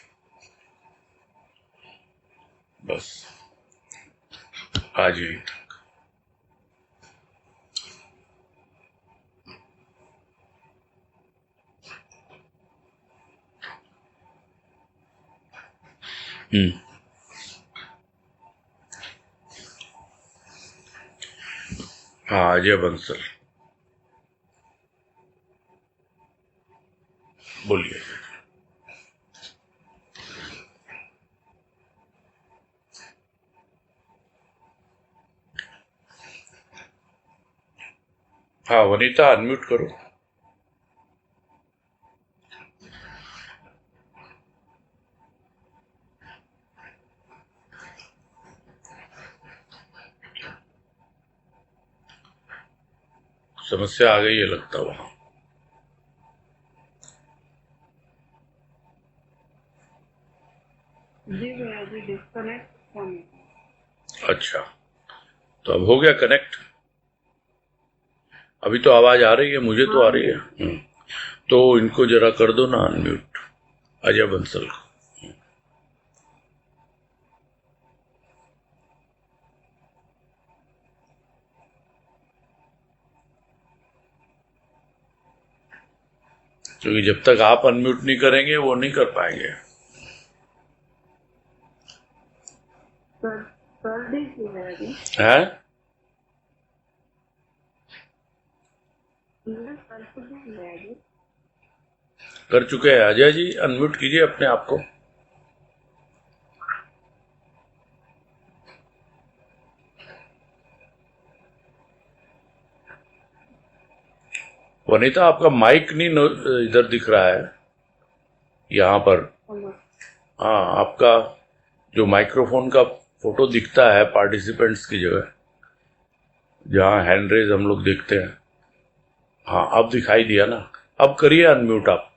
बस आज यहीं तक। हाँ, अजय बंसल, बोलिए। हाँ वनीता, अनम्यूट करो। समस्या आ गई है लगता वहां। जी भैया जी, डिस्कनेक्ट होने। अच्छा, तो अब हो गया कनेक्ट? अभी तो आवाज आ रही है, मुझे तो आ रही है। तो इनको जरा कर दो ना अनम्यूट, अजय बंसल को। क्योंकि जब तक आप अनम्यूट नहीं करेंगे वो नहीं कर पाएंगे। कर दीजिए भैया जी। हैं? कर चुके भैया जी। कर चुके हैं। अजय जी अनम्यूट कीजिए अपने आप को। वनीता, आपका माइक नहीं इधर दिख रहा है यहाँ पर। हाँ, आपका जो माइक्रोफोन का फोटो दिखता है पार्टिसिपेंट्स की जगह, जहाँ हैंड रेज हम लोग देखते हैं, हाँ अब दिखाई दिया ना। अब करिए अनम्यूट आप।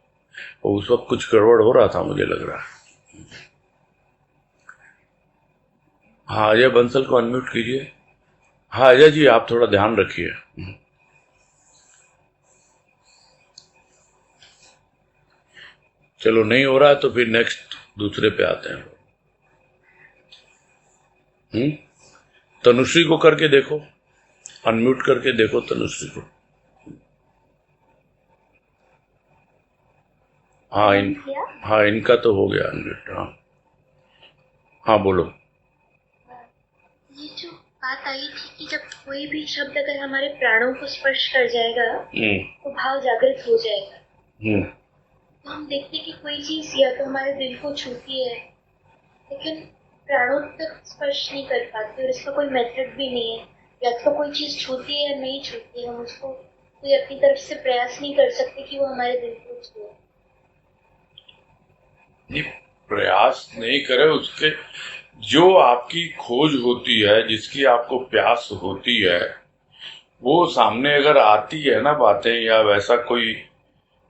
उस वक्त कुछ गड़बड़ हो रहा था मुझे लग रहा है। हाँ, अजय बंसल को अनम्यूट कीजिए। हाँ अजय जी, आप थोड़ा ध्यान रखिए। चलो, नहीं हो रहा है तो फिर नेक्स्ट दूसरे पे आते हैं। तनुश्री को करके देखो, अनम्यूट करके देखो तनुश्री को। हाँ इनका तो हो गया अनम्यूट। हाँ हाँ, बोलो। ये जो बात आई थी कि जब कोई भी शब्द अगर हमारे प्राणों को स्पर्श कर जाएगा तो भाव जागृत हो जाएगा। तो हम देखते हैं कि कोई चीज या तो हमारे दिल को छूती है, लेकिन प्राणों तक स्पर्श नहीं कर पाते, और इसका कोई मेथड भी नहीं है। या तो कोई चीज छूती है या नहीं छूती है, हम उसको कोई अपनी तरफ से प्रयास नहीं कर सकते कि वो हमारे दिल को छुए। नहीं, प्रयास नहीं करे, उसके जो आपकी खोज होती है, जिसकी आपको प्यास होती है, वो सामने अगर आती है ना बातें, या वैसा कोई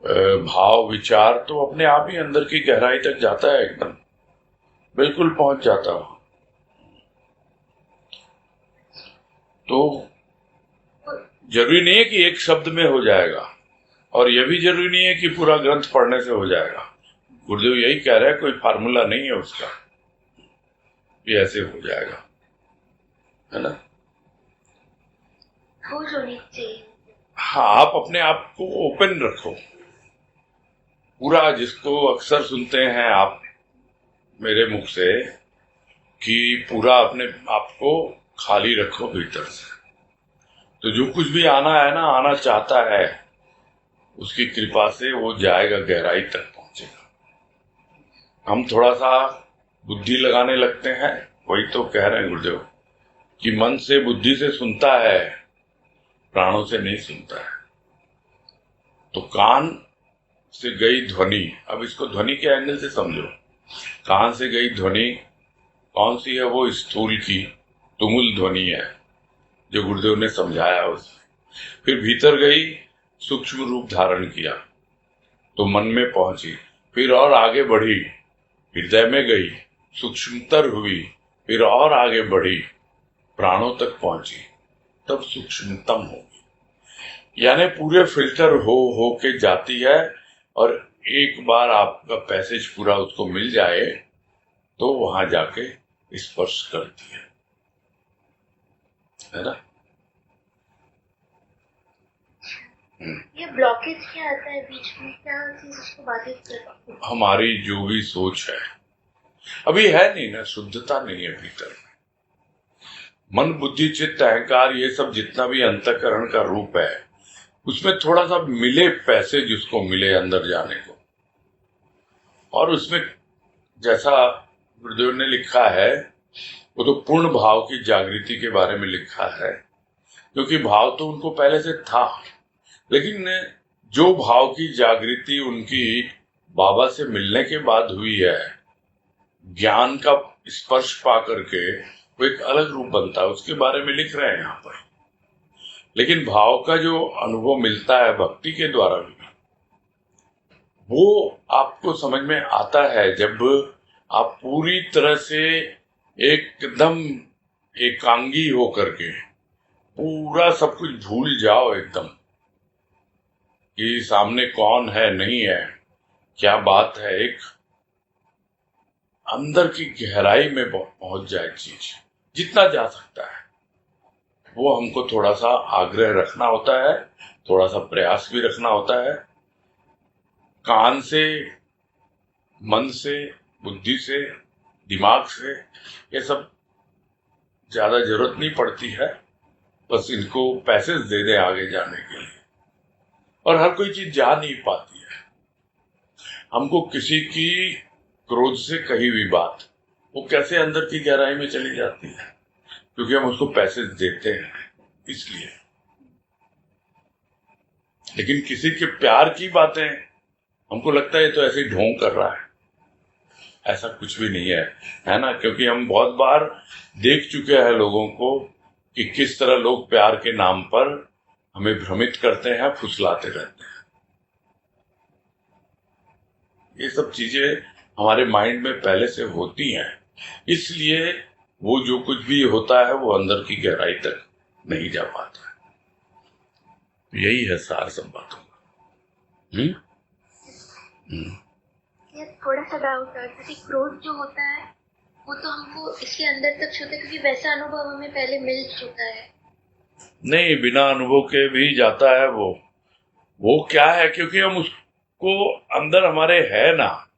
भाव विचार, तो अपने आप ही अंदर की गहराई तक जाता है, एकदम बिल्कुल पहुंच जाता हो। तो जरूरी नहीं है कि एक शब्द में हो जाएगा, और यह भी जरूरी नहीं है कि पूरा ग्रंथ पढ़ने से हो जाएगा। गुरुदेव यही कह रहे हैं, कोई फार्मूला नहीं है उसका, ये ऐसे हो जाएगा, है ना। खोज होनी चाहिए। हाँ, आप अपने आप को ओपन रखो पूरा, जिसको अक्सर सुनते हैं आप मेरे मुख से कि पूरा अपने आप को खाली रखो भीतर से, तो जो कुछ भी आना है ना, आना चाहता है, उसकी कृपा से वो जाएगा, गहराई तक पहुंचेगा। हम थोड़ा सा बुद्धि लगाने लगते हैं। वही तो कह रहे हैं गुरुदेव कि मन से बुद्धि से सुनता है, प्राणों से नहीं सुनता है। तो कान से गई ध्वनि, अब इसको ध्वनि के एंगल से समझो। कान से गई ध्वनि कौन सी है? वो स्थूल की तुमुल ध्वनि है जो गुरुदेव ने समझाया उसमें। फिर भीतर गई, सूक्ष्म रूप धारण किया तो मन में पहुंची, फिर और आगे बढ़ी, हृदय में गई, सूक्ष्मतर हुई, फिर और आगे बढ़ी, प्राणों तक पहुंची, तब सूक्ष्मतम होगी। यानी पूरे फिल्टर हो के जाती है। और एक बार आपका पैसेज पूरा उसको मिल जाए तो वहां जाके स्पर्श करती है ना। ये ब्लॉकेज क्या आता है बीच में, क्या चीज उसको बाधित करती है? हमारी जो भी सोच है अभी है नहीं ना, शुद्धता नहीं है भीतर में। मन बुद्धि चित्त अहंकार ये सब जितना भी अंतःकरण का रूप है उसमें थोड़ा सा मिले पैसेज उसको मिले अंदर जाने को। और उसमें जैसा गुरुदेव ने लिखा है वो तो पूर्ण भाव की जागृति के बारे में लिखा है, क्योंकि भाव तो उनको पहले से था, लेकिन जो भाव की जागृति उनकी बाबा से मिलने के बाद हुई है, ज्ञान का स्पर्श पा करके वो एक अलग रूप बनता है, उसके बारे में लिख रहे हैं यहाँ पर। लेकिन भाव का जो अनुभव मिलता है भक्ति के द्वारा भी, वो आपको समझ में आता है जब आप पूरी तरह से एकदम एकांगी हो करके पूरा सब कुछ भूल जाओ एकदम कि सामने कौन है नहीं है, क्या बात है। एक अंदर की गहराई में पहुंच जाए चीज, जितना जा सकता है वो हमको थोड़ा सा आग्रह रखना होता है, थोड़ा सा प्रयास भी रखना होता है। कान से, मन से, बुद्धि से, दिमाग से ये सब ज्यादा जरूरत नहीं पड़ती है, बस इनको पैसेज दे दे आगे जाने के लिए। और हर कोई चीज जा नहीं पाती है। हमको किसी की क्रोध से कही हुई बात वो कैसे अंदर की गहराई में चली जाती है, क्योंकि हम उसको पैसेज देते हैं इसलिए। लेकिन किसी के प्यार की बातें हमको लगता है तो ऐसे ही ढोंग कर रहा है, ऐसा कुछ भी नहीं है ना। क्योंकि हम बहुत बार देख चुके हैं लोगों को कि किस तरह लोग प्यार के नाम पर हमें भ्रमित करते हैं, फुसलाते रहते हैं। ये सब चीजें हमारे माइंड में पहले से होती हैं, इसलिए वो जो कुछ भी होता है वो अंदर की गहराई तक नहीं जा पाता है। यही है सार सब बातों का। ये थोड़ा सा डाउट है कि क्रोध जो होता है वो तो हमको इसके अंदर तक छूता है, क्योंकि वैसा अनुभव हमें पहले मिल चुका है। नहीं, बिना अनुभव के भी जाता है वो क्या है, क्योंकि हम उसको अंदर हमारे है ना,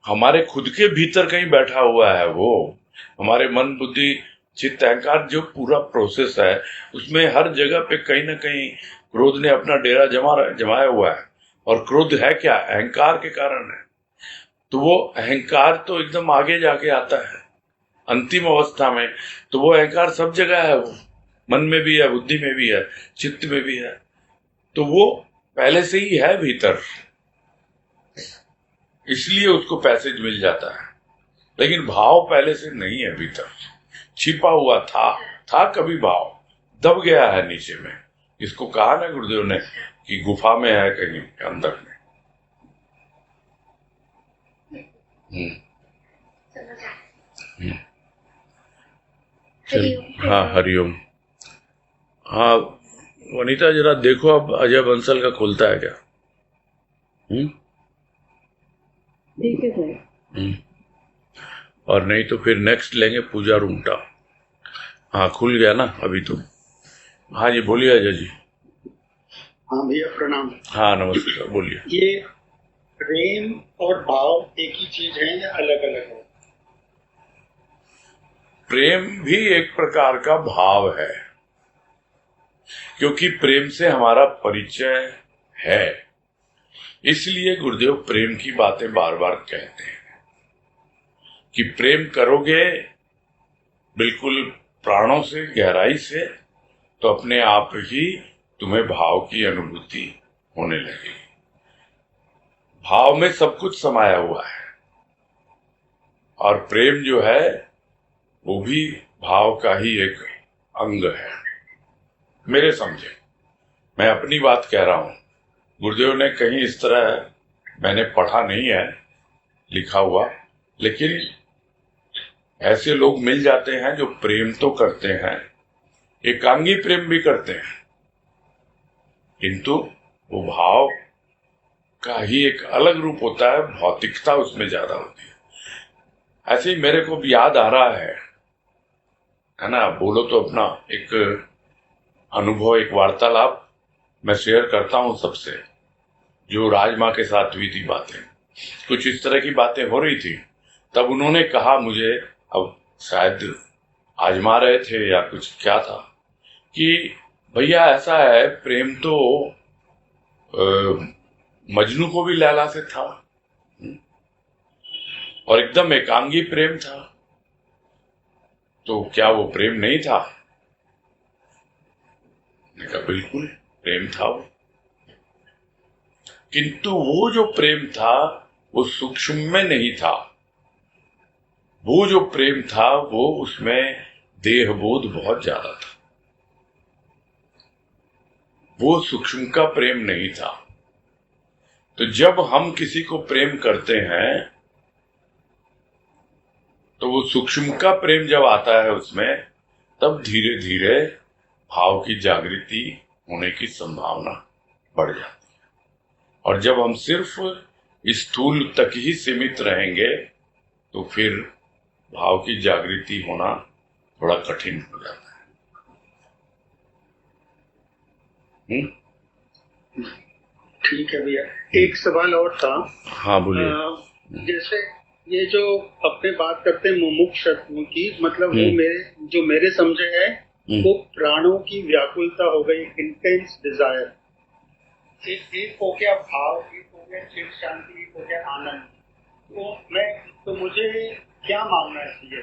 हमारे खुद के भीतर कहीं बैठा हुआ है वो। हमारे मन बुद्धि चित्त अहंकार जो पूरा प्रोसेस है उसमें हर जगह पे कहीं ना कहीं क्रोध ने अपना डेरा जमाया हुआ है। और क्रोध है क्या? अहंकार के कारण है। तो वो अहंकार तो एकदम आगे जाके आता है अंतिम अवस्था में। तो वो अहंकार सब जगह है, वो मन में भी है, बुद्धि में भी है, चित्त में भी है। तो वो पहले से ही है भीतर, इसलिए उसको पैसेज मिल जाता है। लेकिन भाव पहले से नहीं है भीतर, छिपा हुआ था कभी भाव, दब गया है नीचे में। इसको कहा ना गुरुदेव ने कि गुफा में है कहीं अंदर में। हाँ, हरिओम। हाँ वनीता, जरा देखो अब अजय बंसल का खुलता है क्या? ठीक है सर। और नहीं तो फिर नेक्स्ट लेंगे पूजा रूमटा। हाँ खुल गया ना अभी तो। हाँ जी बोलिए अजय जी। हाँ भैया प्रणाम। हाँ नमस्कार, बोलिए। ये प्रेम और भाव एक ही चीज है या अलग अलग है? प्रेम भी एक प्रकार का भाव है, क्योंकि प्रेम से हमारा परिचय है, इसलिए गुरुदेव प्रेम की बातें बार बार कहते हैं। कि प्रेम करोगे बिल्कुल प्राणों से, गहराई से, तो अपने आप ही तुम्हें भाव की अनुभूति होने लगेगी। भाव में सब कुछ समाया हुआ है, और प्रेम जो है वो भी भाव का ही एक अंग है, मेरे समझे। मैं अपनी बात कह रहा हूं, गुरुदेव ने कहीं इस तरह मैंने पढ़ा नहीं है लिखा हुआ, लेकिन ऐसे लोग मिल जाते हैं जो प्रेम तो करते हैं, एकांगी प्रेम भी करते हैं, किंतु वो भाव का ही एक अलग रूप होता है, भौतिकता उसमें ज्यादा होती है। ऐसे ही मेरे को भी याद आ रहा है ना, बोलो तो अपना एक अनुभव, एक वार्तालाप मैं शेयर करता हूं सबसे, जो राजमाँ के साथ हुई थी बातें। कुछ इस तरह की बातें हो रही थी, तब उन्होंने कहा मुझे, अब शायद आजमा रहे थे या कुछ क्या था, कि भैया ऐसा है, प्रेम तो मजनू को भी लैला से था, और एकदम एकांगी प्रेम था, तो क्या वो प्रेम नहीं था? मैंने कहा बिल्कुल प्रेम था वो, किंतु वो जो प्रेम था वो सूक्ष्म में नहीं था। वो जो प्रेम था वो उसमें देहबोध बहुत ज्यादा था, वो सूक्ष्म का प्रेम नहीं था। तो जब हम किसी को प्रेम करते हैं तो वो सूक्ष्म का प्रेम जब आता है उसमें, तब धीरे धीरे भाव की जागृति होने की संभावना बढ़ जाती है। और जब हम सिर्फ स्थूल तक ही सीमित रहेंगे तो फिर भाव की जागृति होना थोड़ा कठिन हो जाता है। ठीक है भैया, एक सवाल और था। हाँ बोलिए। जैसे ये जो अपने बात करते हैं मुमुक्षत्व की, मतलब वो जो मेरे समझे है, वो प्राणों की व्याकुलता हो गई, इंटेंस डिजायर। एक हो गया भाव, एक हो गया चिर शांति, एक हो गया आनंद। तो मुझे क्या मानना चाहिए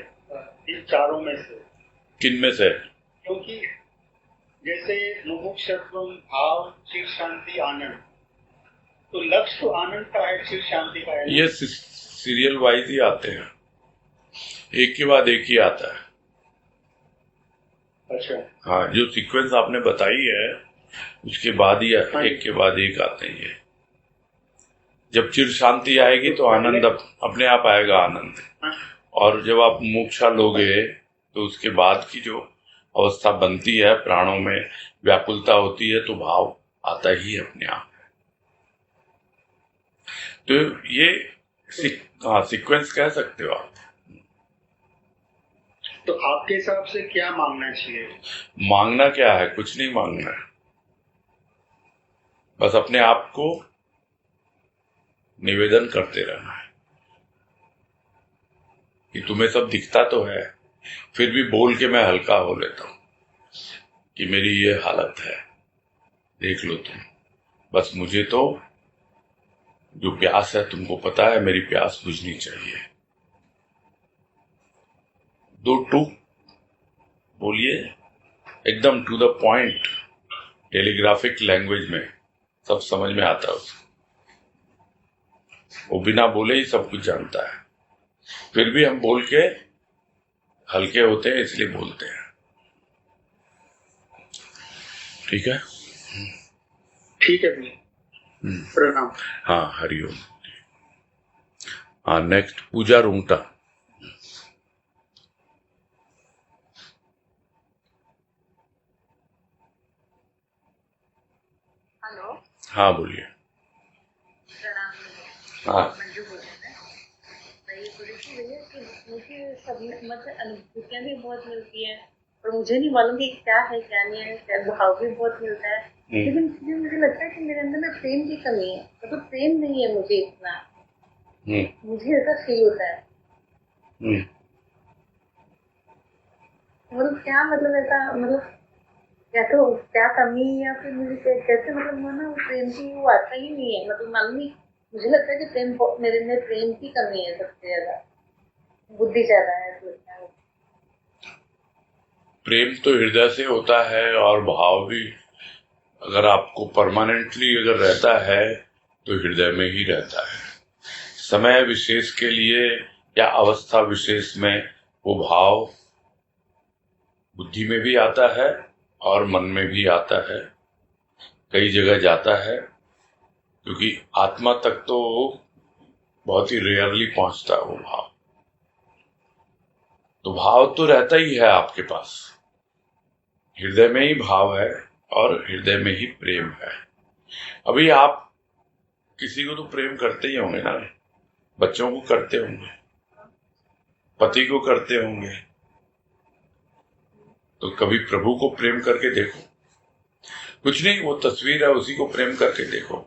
इन चारों में से? किन में से? क्योंकि जैसे मुमुक्षत्व, भाव, चिर शांति, आनंद, तो लक्ष्य तो आनंद का है, चिर शांति का है। ये सीरियल वाइज ही आते हैं, एक के बाद एक ही आता है। अच्छा। हाँ, जो सीक्वेंस आपने बताई है उसके बाद ही एक के बाद एक आते हैं। ये जब चिर शांति आएगी तो आनंद अपने आप आएगा, आनंद। और जब आप मोक्षा लोगे तो उसके बाद की जो अवस्था बनती है, प्राणों में व्याकुलता होती है, तो भाव आता ही अपने आप। तो ये सीक्वेंस कह सकते हो आप। तो आपके हिसाब से क्या मांगना चाहिए? मांगना क्या है? कुछ नहीं मांगना है, बस अपने आप को निवेदन करते रहना है कि तुम्हें सब दिखता तो है, फिर भी बोल के मैं हल्का हो लेता हूं कि मेरी ये हालत है, देख लो तुम। बस मुझे तो जो प्यास है, तुमको पता है, मेरी प्यास बुझनी चाहिए। दो टूक बोलिए, एकदम to the point, telegraphic language में सब समझ में आता है उसको। वो बिना बोले ही सब कुछ जानता है, फिर भी हम बोल के हल्के होते हैं, इसलिए बोलते हैं। ठीक है? ठीक है भैया, प्रणाम। हाँ, हरिओम। हाँ, नेक्स्ट पूजा रूंगटा। हेलो। हाँ बोलिए। प्रणाम। हाँ। मंजू बोल रहे हैं। मैं ये बोल रही थी भैया कि मुझे सब मतलब अनुभूतियाँ भी बहुत मिलती है, और मुझे नहीं मालूम कि क्या है क्या नहीं है, भाव भी बहुत मिलता है, लेकिन मुझे लगता है कि मेरे अंदर ना प्रेम की कमी है, मतलब प्रेम नहीं है मुझे इतना, मुझे ऐसा फील होता है। मतलब क्या, मतलब ऐसा, मतलब या तो क्या कमी, या फिर मुझे कैसे, मतलब ना प्रेम की वो आता ही नहीं है, मतलब मालूम नहीं। मुझे लगता है कि प्रेम, मेरे में प्रेम की कमी है सबसे ज्यादा। बुद्धि ज्यादा है तो इतना है। प्रेम तो हृदय से होता है, और भाव भी अगर आपको परमानेंटली अगर रहता है तो हृदय में ही रहता है। समय विशेष के लिए या अवस्था विशेष में वो भाव बुद्धि में भी आता है और मन में भी आता है, कई जगह जाता है, क्योंकि आत्मा तक तो बहुत ही रेयरली पहुंचता है वो भाव। तो भाव तो रहता ही है आपके पास, हृदय में ही भाव है और हृदय में ही प्रेम है। अभी आप किसी को तो प्रेम करते ही होंगे ना, बच्चों को करते होंगे, पति को करते होंगे, तो कभी प्रभु को प्रेम करके देखो। कुछ नहीं, वो तस्वीर है, उसी को प्रेम करके देखो।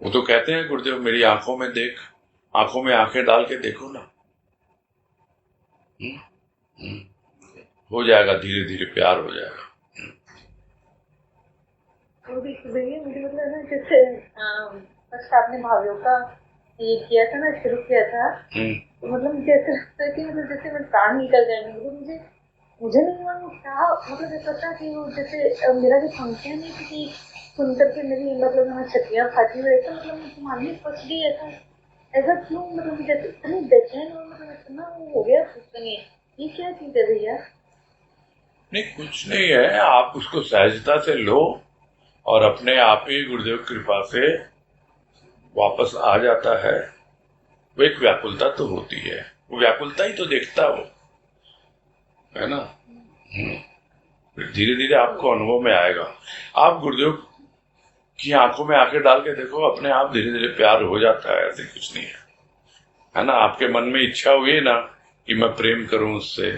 वो तो कहते हैं गुरुदेव मेरी आंखों में देख, आंखों में आंखें डाल के देखो ना। हो जाएगा, धीरे धीरे प्यार हो जाएगा। भैया मुझे मतलब ना जैसे फर्स्ट आपने भावियों का ये किया था ना, शुरू किया था, तो मतलब मुझे ऐसा लगता है कि मतलब जैसे मैं प्राण निकल जाएंगे, मतलब मुझे नहीं मालूम क्या, मतलब ऐसा था कि वो जैसे मेरा जो फंक्शन है कि सुनकर के मेरी मतलब यहाँ छत्तियाँ खाती हुई, ऐसा मतलब मुझे मानने पहुँच गई। ऐसा क्यों, मतलब जैसे इतनी बेचैन और मतलब इतना हो गया, कुछ नहीं। ये क्या चीज है भैया? नहीं, कुछ नहीं है, आप उसको सहजता से लो और अपने आप ही गुरुदेव कृपा से वापस आ जाता है। वो एक व्याकुलता तो होती है, वो व्याकुलता ही तो देखता वो है ना। धीरे धीरे आपको अनुभव में आएगा। आप गुरुदेव की आंखों में आंखें डाल के देखो, अपने आप धीरे धीरे प्यार हो जाता है। ऐसे कुछ नहीं है ना। आपके मन में इच्छा हुई ना कि मैं प्रेम करूं उससे,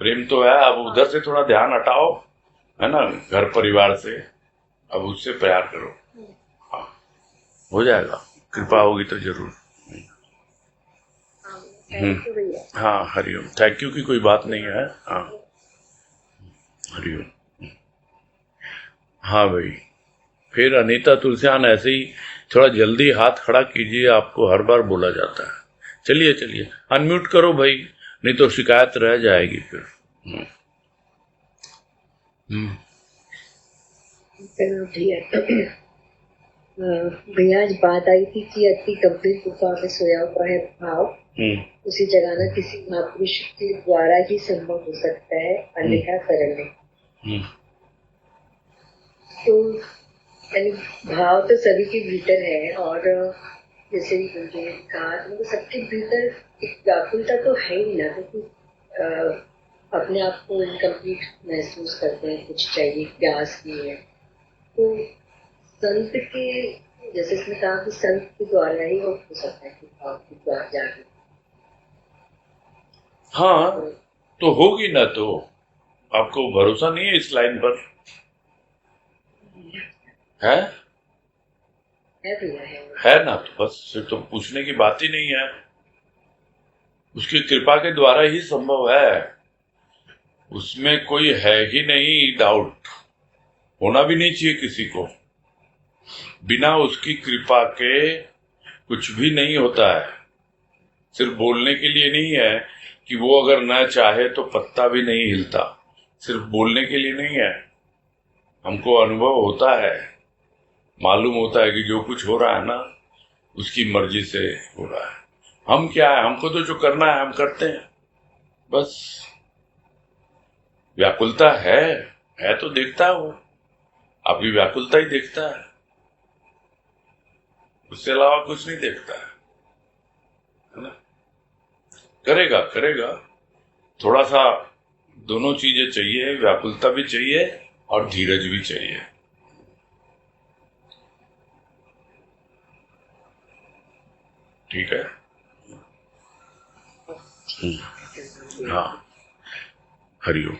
प्रेम तो है। अब उधर से थोड़ा ध्यान हटाओ, है ना, घर परिवार से, अब उससे प्यार करो। हाँ, हो जाएगा, कृपा होगी तो जरूर। हाँ, हरिओम। थैंक यू की कोई बात नहीं है। हाँ, हरिओम। हाँ भाई, फिर अनीता तुलसियान ऐसे ही थोड़ा जल्दी हाथ खड़ा कीजिए, आपको हर बार बोला जाता है। चलिए चलिए, अनम्यूट करो भाई, नहीं तो शिकायत रह जाएगी फिर। भैया आज बात आई थी कि अति गंभीर गुफा में सोया हुआ है भाव, उसे जगाना किसी महापुरुष के द्वारा ही संभव हो सकता है, अन्यथा सरल नहीं। तो यानी भाव तो सभी के भीतर है, और जैसे मुझे कहा मतलब सबके भीतर एक व्याकुलता तो है ही ना, क्योंकि अपने आप को इनकम्प्लीट महसूस करते हैं, कुछ चाहिए, प्यास नहीं है। तो संत के, जैसे इसमें कहा कि संत के द्वारा ही हो सकता है कि भाव के द्वारा जागे। हाँ, तो होगी ना। तो आपको भरोसा नहीं है इस लाइन पर? है ना, तो बस फिर तो पूछने की बात ही नहीं है। उसकी कृपा के द्वारा ही संभव है, उसमें कोई है ही नहीं डाउट, होना भी नहीं चाहिए किसी को। बिना उसकी कृपा के कुछ भी नहीं होता है। सिर्फ बोलने के लिए नहीं है कि वो अगर न चाहे तो पत्ता भी नहीं हिलता, सिर्फ बोलने के लिए नहीं है। हमको अनुभव होता है, मालूम होता है कि जो कुछ हो रहा है ना उसकी मर्जी से हो रहा है। हम क्या है, हमको तो जो करना है हम करते हैं बस। व्याकुलता है तो देखता है वो, आपकी व्याकुलता ही देखता है, उससे अलावा कुछ नहीं देखता है ना। करेगा करेगा, थोड़ा सा दोनों चीजें चाहिए, व्याकुलता भी चाहिए और धीरज भी चाहिए। ठीक है। हाँ, हरिओम।